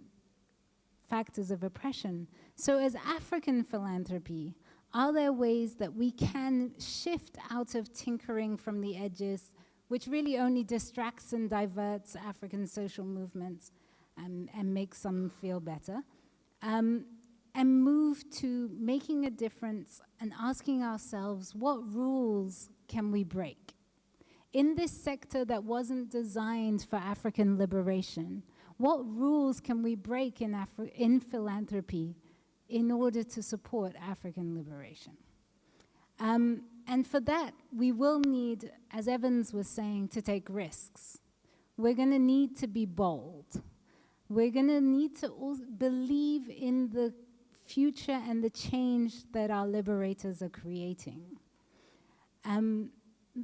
K: factors of oppression. So as African philanthropy, are there ways that we can shift out of tinkering from the edges, which really only distracts and diverts African social movements and makes some feel better, and move to making a difference and asking ourselves, what rules can we break? In this sector that wasn't designed for African liberation, what rules can we break in philanthropy in order to support African liberation? And for that, we will need, as Evans was saying, to take risks. We're going to need to be bold. We're going to need to also believe in the future and the change that our liberators are creating.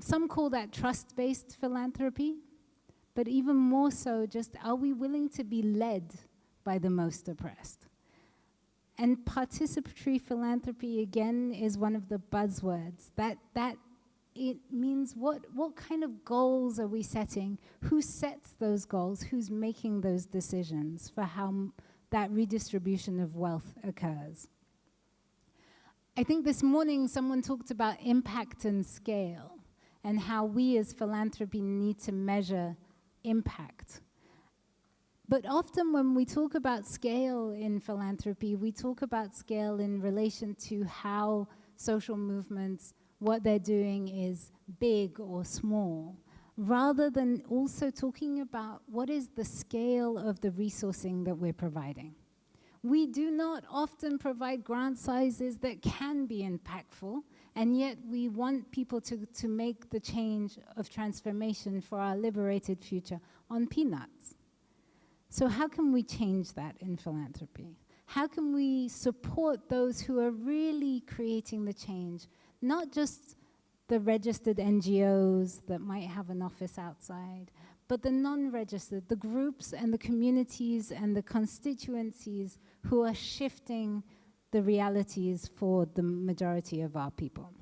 K: Some call that trust-based philanthropy, but even more so, just are we willing to be led by the most oppressed? And participatory philanthropy, again, is one of the buzzwords. That it means what kind of goals are we setting? Who sets those goals? Who's making those decisions for how that redistribution of wealth occurs? I think this morning someone talked about impact and scale and how we as philanthropy need to measure impact. But often when we talk about scale in philanthropy, we talk about scale in relation to how social movements, what they're doing is big or small, rather than also talking about what is the scale of the resourcing that we're providing. We do not often provide grant sizes that can be impactful, and yet we want people to make the change of transformation for our liberated future on peanuts. So how can we change that in philanthropy? How can we support those who are really creating the change, not just the registered NGOs that might have an office outside, but the non-registered, the groups and the communities and the constituencies who are shifting the realities for the majority of our people.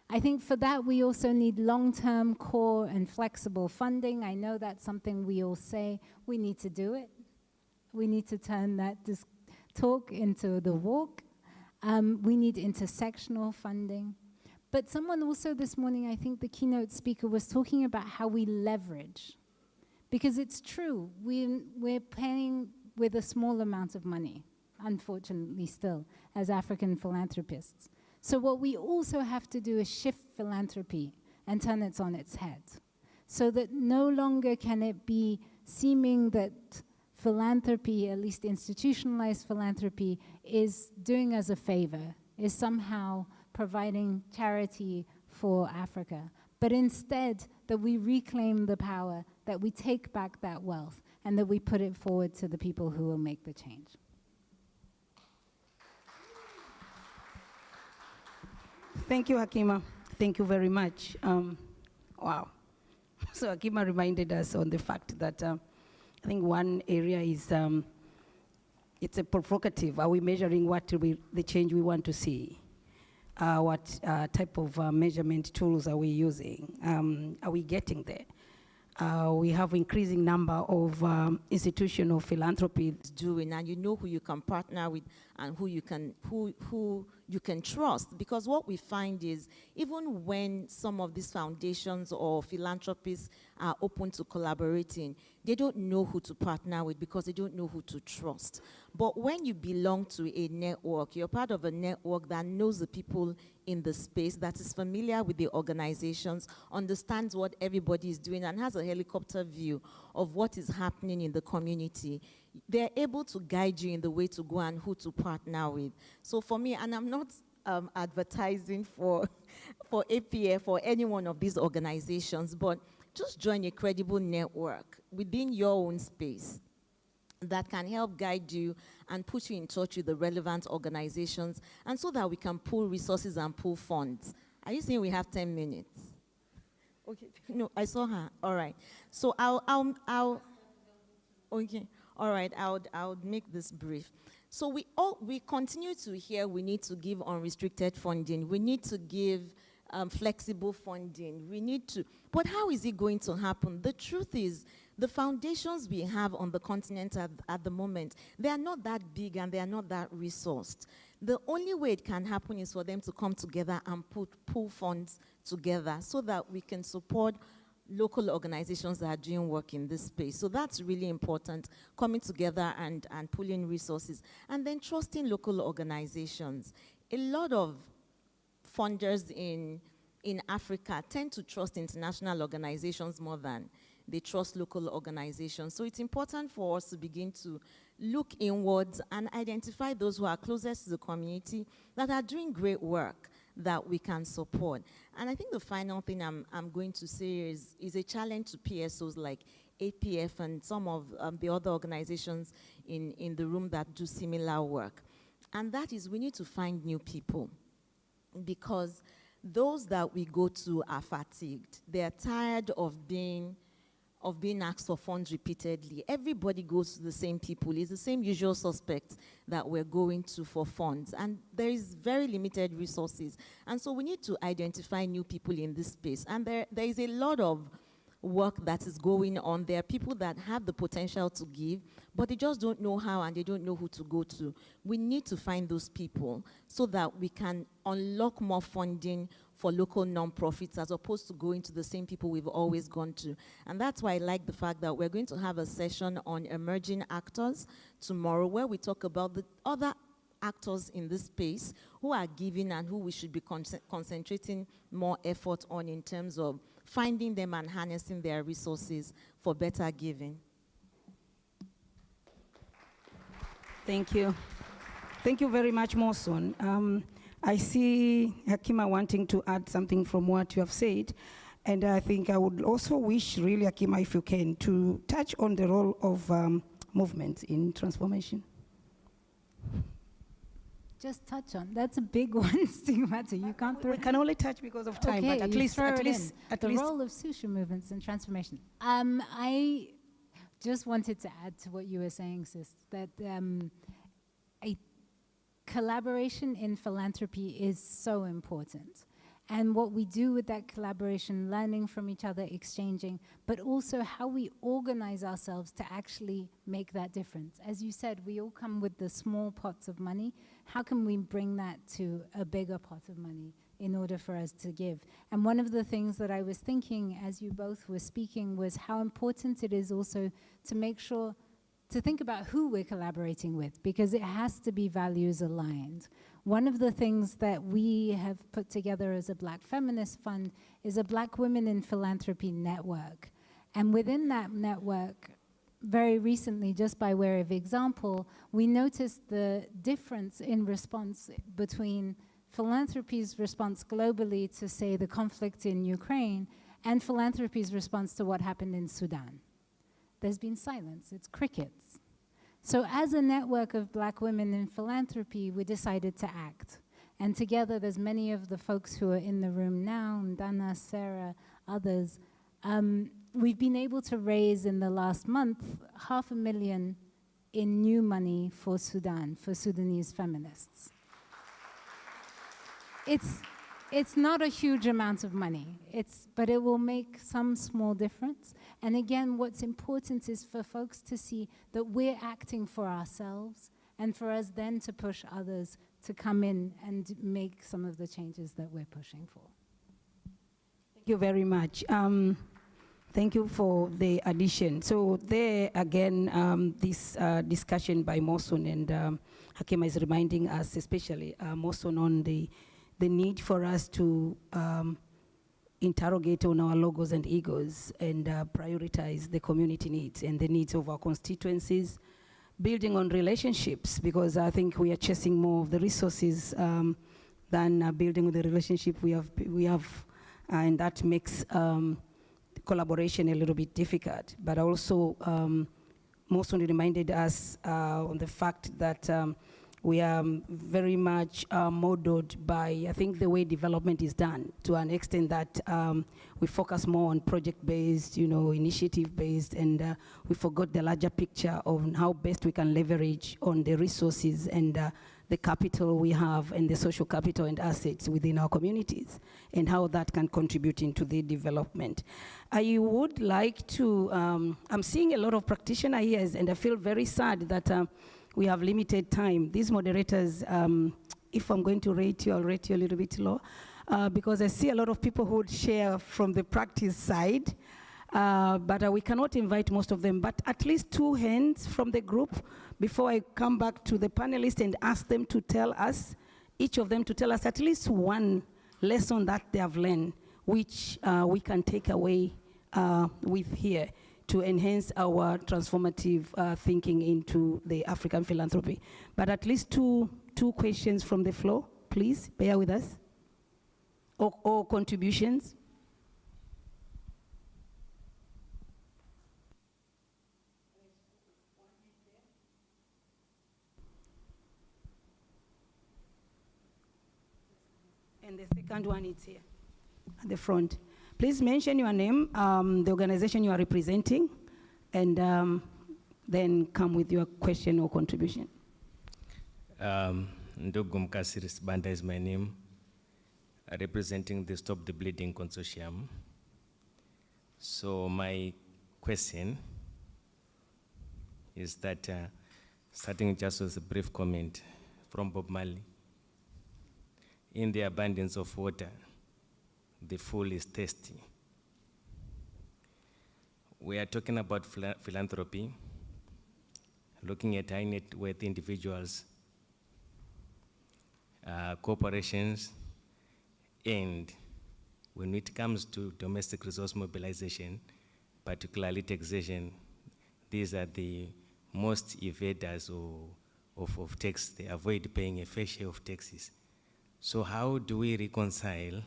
K: I think for that we also need long-term core and flexible funding. I know that's something we all say, we need to do it. We need to turn that talk into the walk. We need intersectional funding. But someone also this morning, I think the keynote speaker was talking about how we leverage. Because it's true, we're paying with a small amount of money, unfortunately still, as African philanthropists. So what we also have to do is shift philanthropy and turn it on its head, so that no longer can it be seeming that philanthropy, at least institutionalized philanthropy, is doing us a favor, is somehow providing charity for Africa. But instead, that we reclaim the power, that we take back that wealth, and that we put it forward to the people who will make the change.
I: Thank you, Hakima. Thank you very much. Wow. So Hakima reminded us on the fact that I think one area is, it's a provocative. Are we measuring the change we want to see? What type of measurement tools are we using? Are we getting there? We have increasing number of institutional philanthropy
J: doing, and you know who you can partner with and who you can trust. Because what we find is, even when some of these foundations or philanthropists are open to collaborating, they don't know who to partner with because they don't know who to trust. But when you belong to a network, you're part of a network that knows the people in the space, that is familiar with the organizations, understands what everybody is doing, and has a helicopter view of what is happening in the community. They're able to guide you in the way to go and who to partner with. So for me, and I'm not advertising for APF or any one of these organizations, but just join a credible network within your own space. that can help guide you and put you in touch with the relevant organizations, and so that we can pool resources and pool funds. Are you saying we have 10 minutes? Okay, no, I saw her. All right. So I'll okay. All right, I'll make this brief. So we continue to hear we need to give unrestricted funding. We need to give flexible funding. We need to, but how is it going to happen? The truth is, the foundations we have on the continent at the moment, they are not that big and they are not that resourced. The only way it can happen is for them to come together and pool funds together so that we can support local organizations that are doing work in this space. So that's really important, coming together and pooling resources. And then trusting local organizations. A lot of funders in Africa tend to trust international organizations more than they trust local organizations. So it's important for us to begin to look inwards and identify those who are closest to the community that are doing great work that we can support. And I think the final thing I'm going to say is a challenge to PSOs like APF and some of the other organizations in the room that do similar work. And that is, we need to find new people, because those that we go to are fatigued. They are tired of being asked for funds repeatedly. Everybody goes to the same people. It's the same usual suspects that we're going to for funds. And there is very limited resources. And so we need to identify new people in this space. And there is a lot of work that is going on. There are people that have the potential to give, but they just don't know how and they don't know who to go to. We need to find those people so that we can unlock more funding for local nonprofits as opposed to going to the same people we've always gone to. And that's why I like the fact that we're going to have a session on emerging actors tomorrow, where we talk about the other actors in this space who are giving and who we should be concentrating more effort on in terms of finding them and harnessing their resources for better giving.
I: Thank you. Thank you very much, Moson. I see Hakima wanting to add something from what you have said. And I think I would also wish, really, Hakima, if you can, to touch on the role of movement in transformation.
K: Just touch on. That's a big one, Stigmata. You can't throw.
I: We can only touch because of time,
K: okay,
I: but at least
K: the role of social movements in transformation. I just wanted to add to what you were saying, sis, that a collaboration in philanthropy is so important. And what we do with that collaboration, learning from each other, exchanging, but also how we organize ourselves to actually make that difference. As you said, we all come with the small pots of money. How can we bring that to a bigger pot of money in order for us to give? And one of the things that I was thinking as you both were speaking was how important it is also to make sure to think about who we're collaborating with, because it has to be values aligned. One of the things that we have put together as a Black Feminist Fund is a Black Women in Philanthropy network. And within that network, very recently, just by way of example, we noticed the difference in response between philanthropy's response globally to, say, the conflict in Ukraine and philanthropy's response to what happened in Sudan. There's been silence, it's crickets. So as a network of Black women in philanthropy, we decided to act. And together, there's many of the folks who are in the room now, Dana, Sarah, others, we've been able to raise in the last month $500,000 in new money for Sudan, for Sudanese feminists. It's not a huge amount of money, but it will make some small difference. And again, what's important is for folks to see that we're acting for ourselves and for us then to push others to come in and make some of the changes that we're pushing for.
I: Thank you very much. Thank you for the addition. So there again, this discussion by Moson and Hakima is reminding us, especially Moson, on the need for us to interrogate on our logos and egos and prioritize the community needs and the needs of our constituencies, building on relationships, because I think we are chasing more of the resources than building on the relationship we have, and that makes collaboration a little bit difficult, but also Mosun reminded us on the fact that we are very much modeled by, I think, the way development is done, to an extent that we focus more on project-based, initiative-based, and we forgot the larger picture of how best we can leverage on the resources and the capital we have and the social capital and assets within our communities, and how that can contribute into the development. I would like to, I'm seeing a lot of practitioners here, and I feel very sad that we have limited time. These moderators, if I'm going to rate you, I'll rate you a little bit low, because I see a lot of people who would share from the practice side, but we cannot invite most of them, but at least 2 hands from the group before I come back to the panelists and ask them to tell us, each of them to tell us at least one lesson that they have learned, which we can take away with here, to enhance our transformative thinking into the African philanthropy. But at least two questions from the floor, please, bear with us, or contributions. And the second one is here, at the front. Please mention your name, the organization you are representing, and then come with your question or contribution.
M: Ndogum Kasiris Banda is my name, representing the Stop the Bleeding Consortium. So my question is that, starting just with a brief comment from Bob Marley, in the abundance of water, the fool is thirsty. We are talking about philanthropy, looking at high net worth individuals, corporations, and when it comes to domestic resource mobilization, particularly taxation, these are the most evaders of tax. They avoid paying a fair share of taxes. So how do we reconcile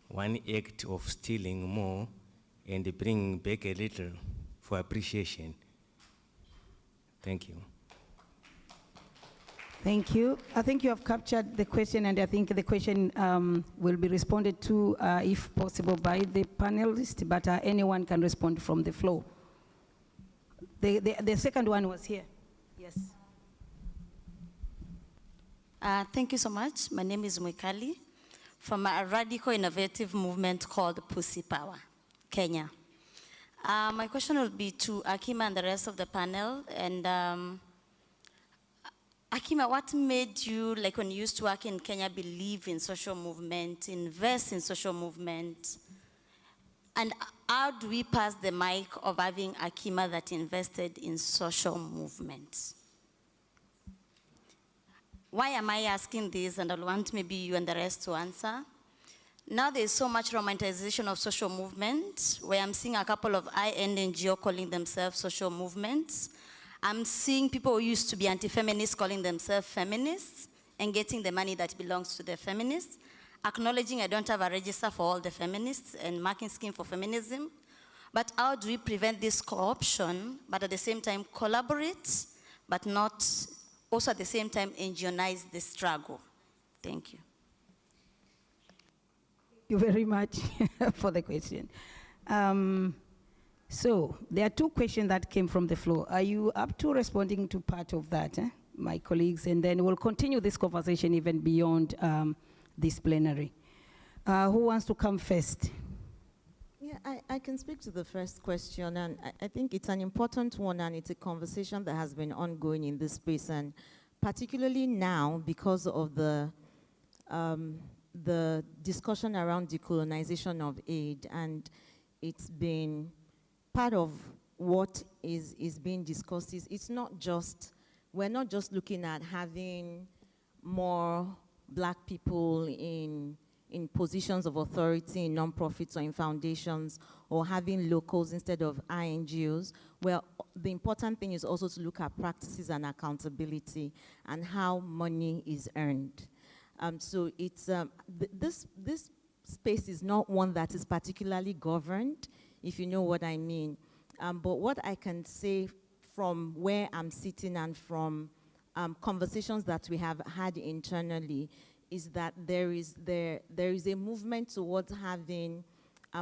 M: one act of stealing more and bringing back a little for appreciation? Thank you.
I: Thank you. I think you have captured the question, and I think the question will be responded to, if possible, by the panelists, but anyone can respond from the floor. The second one was here. Yes.
N: Thank you so much. My name is Mwikali, from a radical innovative movement called Pussy Power, Kenya. My question will be to Akima and the rest of the panel. And Akima, what made you, like when you used to work in Kenya, believe in social movement, invest in social movement? And how do we pass the mic of having Akima that invested in social movements? Why am I asking this? And I'll want maybe you and the rest to answer. Now there's so much romanticization of social movement, where I'm seeing a couple of high-end NGO calling themselves social movements. I'm seeing people who used to be anti-feminists calling themselves feminists and getting the money that belongs to the feminists, acknowledging I don't have a register for all the feminists and marking scheme for feminism. But how do we prevent this co-option, but at the same time collaborate, but not also at the same time NGOize the struggle? Thank you.
I: Thank you very much for the question. So there are 2 questions that came from the floor. Are you up to responding to part of that, my colleagues? And then we'll continue this conversation even beyond this plenary. Who wants to come first?
J: Yeah, I can speak to the first question, and I think it's an important one, and it's a conversation that has been ongoing in this space, and particularly now because of the discussion around decolonization of aid, and it's been part of what is being discussed. It's not just, we're not just looking at having more Black people in positions of authority in nonprofits or in foundations, or having locals instead of INGOs. Well, the important thing is also to look at practices and accountability and how money is earned. So it's this space is not one that is particularly governed, if you know what I mean. But what I can say from where I'm sitting and from conversations that we have had internally, is that there is a movement towards having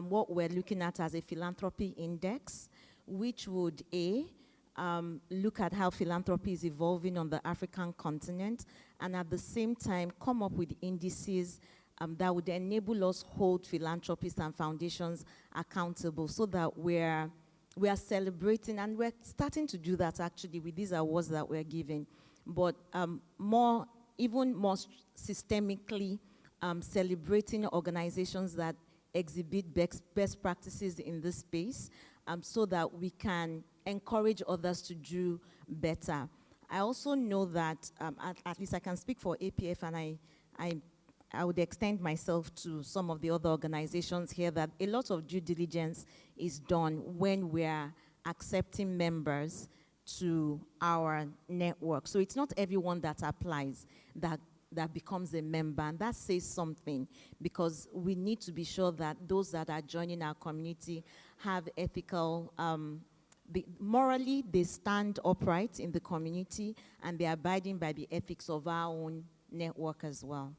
J: what we're looking at as a philanthropy index, which would look at how philanthropy is evolving on the African continent, and at the same time come up with indices that would enable us hold philanthropists and foundations accountable, so that we are celebrating, and we're starting to do that actually with these awards that we're giving, but even more systemically celebrating organizations that exhibit best practices in this space, so that we can encourage others to do better. I also know that, at least I can speak for APF, and I would extend myself to some of the other organizations here, that a lot of due diligence is done when we're accepting members to our network. So it's not everyone that applies that becomes a member, and that says something, because we need to be sure that those that are joining our community have ethical, morally they stand upright in the community, and they're abiding by the ethics of our own network as well.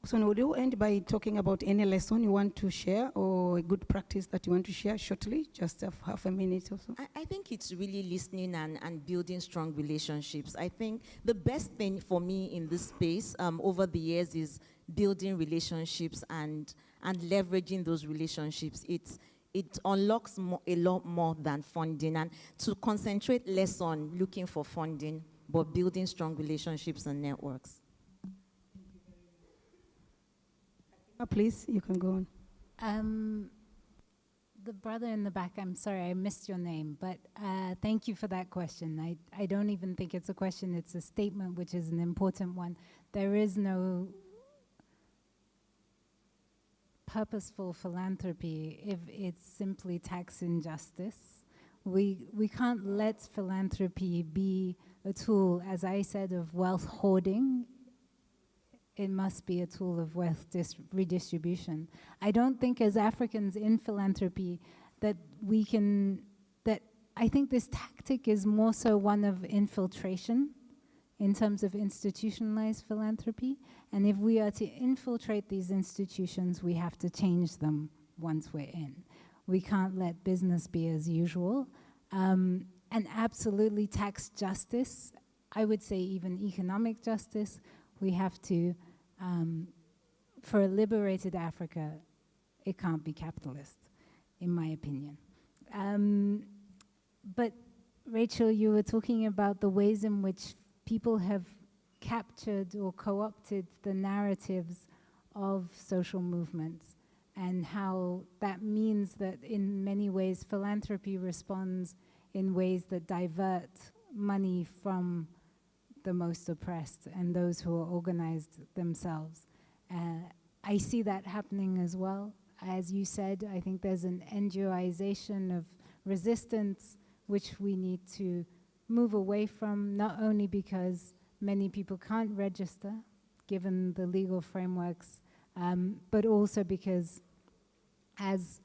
I: So would you end by talking about any lesson you want to share, or a good practice that you want to share shortly, just half a minute or so?
J: I think it's really listening and building strong relationships. I think the best thing for me in this space over the years is building relationships and leveraging those relationships. It unlocks a lot more than funding, and to concentrate less on looking for funding, but building strong relationships and networks.
I: Please, you can go
K: on. The brother in the back, I'm sorry, I missed your name, but thank you for that question. I don't even think it's a question, it's a statement, which is an important one. There is no purposeful philanthropy if it's simply tax injustice. We can't let philanthropy be a tool, as I said, of wealth hoarding. It must be a tool of wealth redistribution. I don't think as Africans in philanthropy that we can, I think this tactic is more so one of infiltration in terms of institutionalized philanthropy. And if we are to infiltrate these institutions, we have to change them once we're in. We can't let business be as usual. And absolutely tax justice, I would say even economic justice, we have to, for a liberated Africa, it can't be capitalist, in my opinion. But Rachel, you were talking about the ways in which people have captured or co-opted the narratives of social movements, and how that means that in many ways philanthropy responds in ways that divert money from the most oppressed and those who are organized themselves. I see that happening as well. As you said, I think there's an NGOization of resistance which we need to move away from, not only because many people can't register given the legal frameworks, but also because as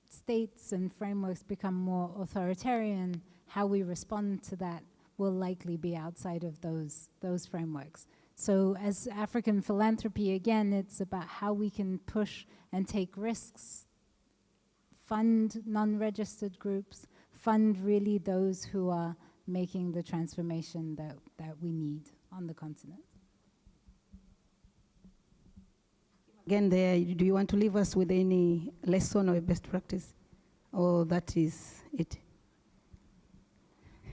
K: states and frameworks become more authoritarian, how we respond to that will likely be outside of those frameworks. So as African philanthropy, again, it's about how we can push and take risks, fund non-registered groups, fund really those who are making the transformation that we need on the continent.
I: Again, do you want to leave us with any lesson or best practice? Or that is it?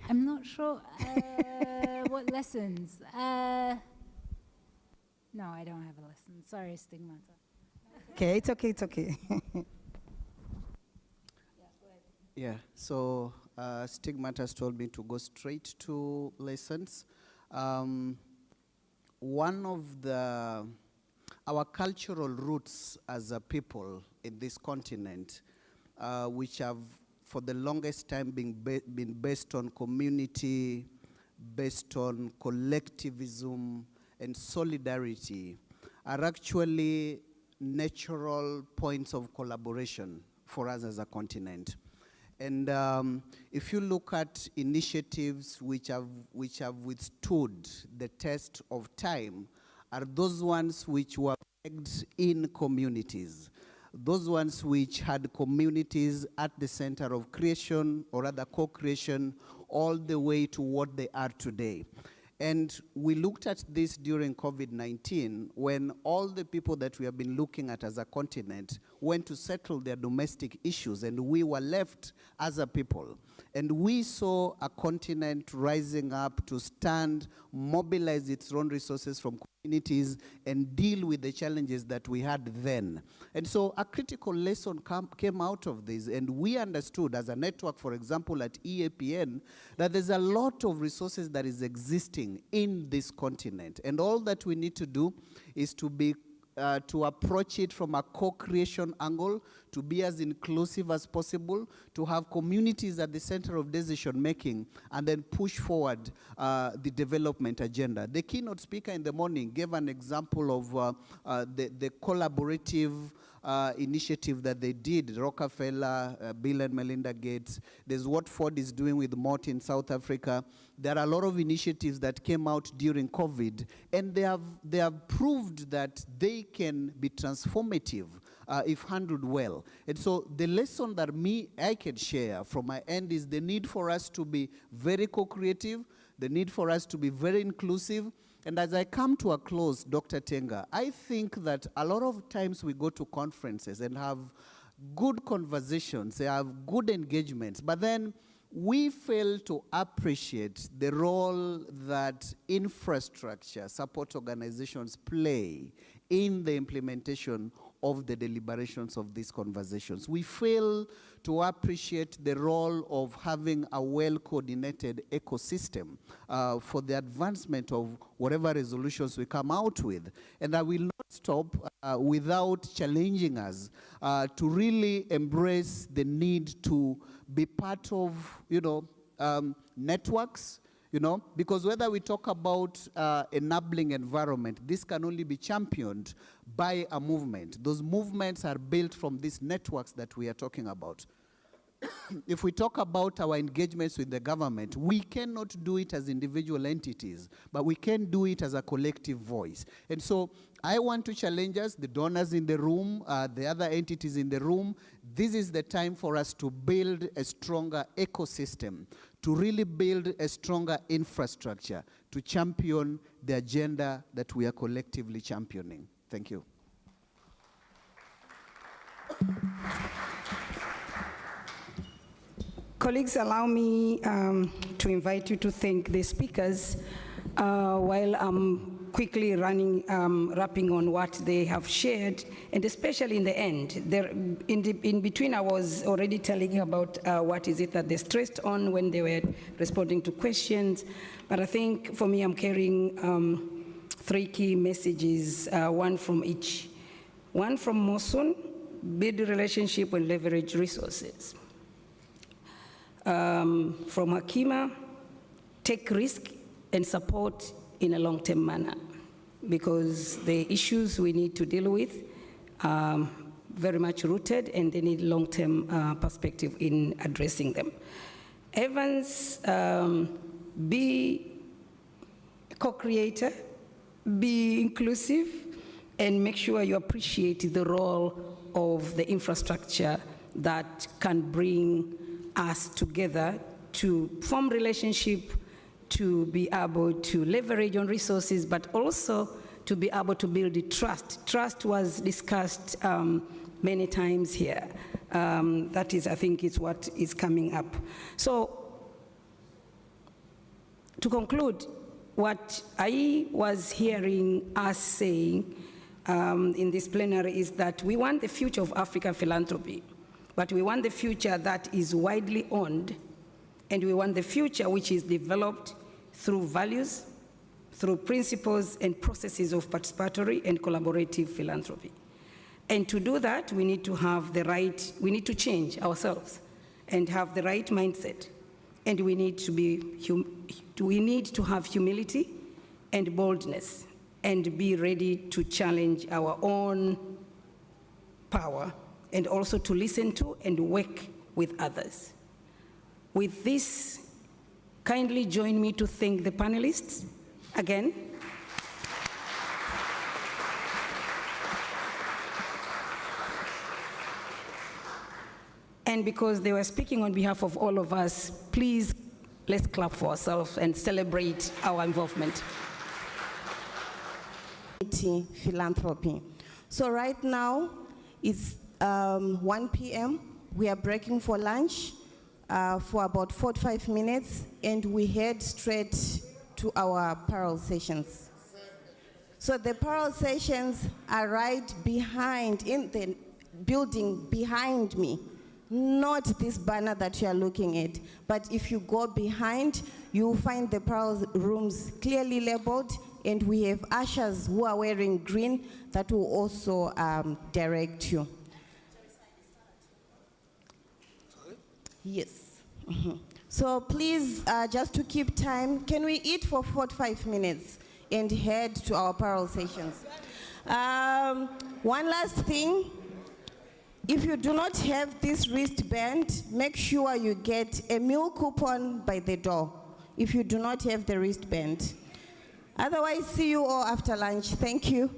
K: I'm not sure what lessons. No, I don't have a lesson. Sorry, Stigmata.
I: Okay, it's okay, it's okay.
L: Yeah, so Stigmata has told me to go straight to lessons. One of our cultural roots as a people in this continent, which have for the longest time been based on community, based on collectivism and solidarity, are actually natural points of collaboration for us as a continent. And if you look at initiatives which have withstood the test of time, are those ones which were pegged in communities, those ones which had communities at the center of creation, or rather co-creation, all the way to what they are today. And we looked at this during COVID-19, when all the people that we have been looking at as a continent went to settle their domestic issues, and we were left as a people. And we saw a continent rising up to stand, mobilize its own resources from communities, and deal with the challenges that we had then. And so a critical lesson came out of this, and we understood as a network, for example, at EAPN, that there's a lot of resources that is existing in this continent. And all that we need to do is to approach it from a co-creation angle, to be as inclusive as possible, to have communities at the center of decision making, and then push forward the development agenda. The keynote speaker in the morning gave an example of the collaborative initiative that they did, Rockefeller, Bill and Melinda Gates. There's what Ford is doing with Mott in South Africa. There are a lot of initiatives that came out during COVID, and they have proved that they can be transformative if handled well. And so the lesson that I can share from my end is the need for us to be very co-creative, the need for us to be very inclusive. And as I come to a close, Dr. Tenga, I think that a lot of times we go to conferences and have good conversations, they have good engagements, but then we fail to appreciate the role that infrastructure support organizations play in the implementation of the deliberations of these conversations. We fail to appreciate the role of having a well-coordinated ecosystem for the advancement of whatever resolutions we come out with. And I will not stop without challenging us to really embrace the need to be part of, networks, because whether we talk about enabling environment, this can only be championed by a movement. Those movements are built from these networks that we are talking about. If we talk about our engagements with the government, we cannot do it as individual entities, but we can do it as a collective voice. And so I want to challenge us, the donors in the room, the other entities in the room. This is the time for us to build a stronger ecosystem, to really build a stronger infrastructure, to champion the agenda that we are collectively championing. Thank you.
I: Colleagues, allow me to invite you to thank the speakers while I'm quickly wrapping on what they have shared, and especially in the end. In between, I was already telling you about what is it that they stressed on when they were responding to questions, but I think for me, I'm carrying 3 key messages, one from each. One from Mosun: build relationship and leverage resources. From Hakima: take risk and support in a long-term manner, because the issues we need to deal with are very much rooted, and they need long-term perspective in addressing them. Evans: be a co-creator, be inclusive, and make sure you appreciate the role of the infrastructure that can bring us together to form relationship, to be able to leverage on resources, but also to be able to build the trust. Trust was discussed many times here. That is, I think, is what is coming up. So, to conclude, what I was hearing us saying in this plenary is that we want the future of African philanthropy, but we want the future that is widely owned, and we want the future which is developed through values, through principles and processes of participatory and collaborative philanthropy. And to do that, we need to have the right, we need to change ourselves and have the right mindset. And we need to have humility and boldness, and be ready to challenge our own power, and also to listen to and work with others. With this, kindly join me to thank the panelists again. And because they were speaking on behalf of all of us, please, let's clap for ourselves and celebrate our involvement.
D: Philanthropy. So right now, it's 1 p.m. We are breaking for lunch for about 45 minutes, and we head straight to our parallel sessions. So the parallel sessions are right behind, in the building behind me. Not this banner that you are looking at, but if you go behind, you'll find the parallel rooms clearly labeled, and we have ushers who are wearing green that will also direct you. Yes. So please, just to keep time, can we eat for 45 minutes and head to our parallel sessions? One last thing. If you do not have this wristband, make sure you get a meal coupon by the door if you do not have the wristband. Otherwise, see you all after lunch. Thank you.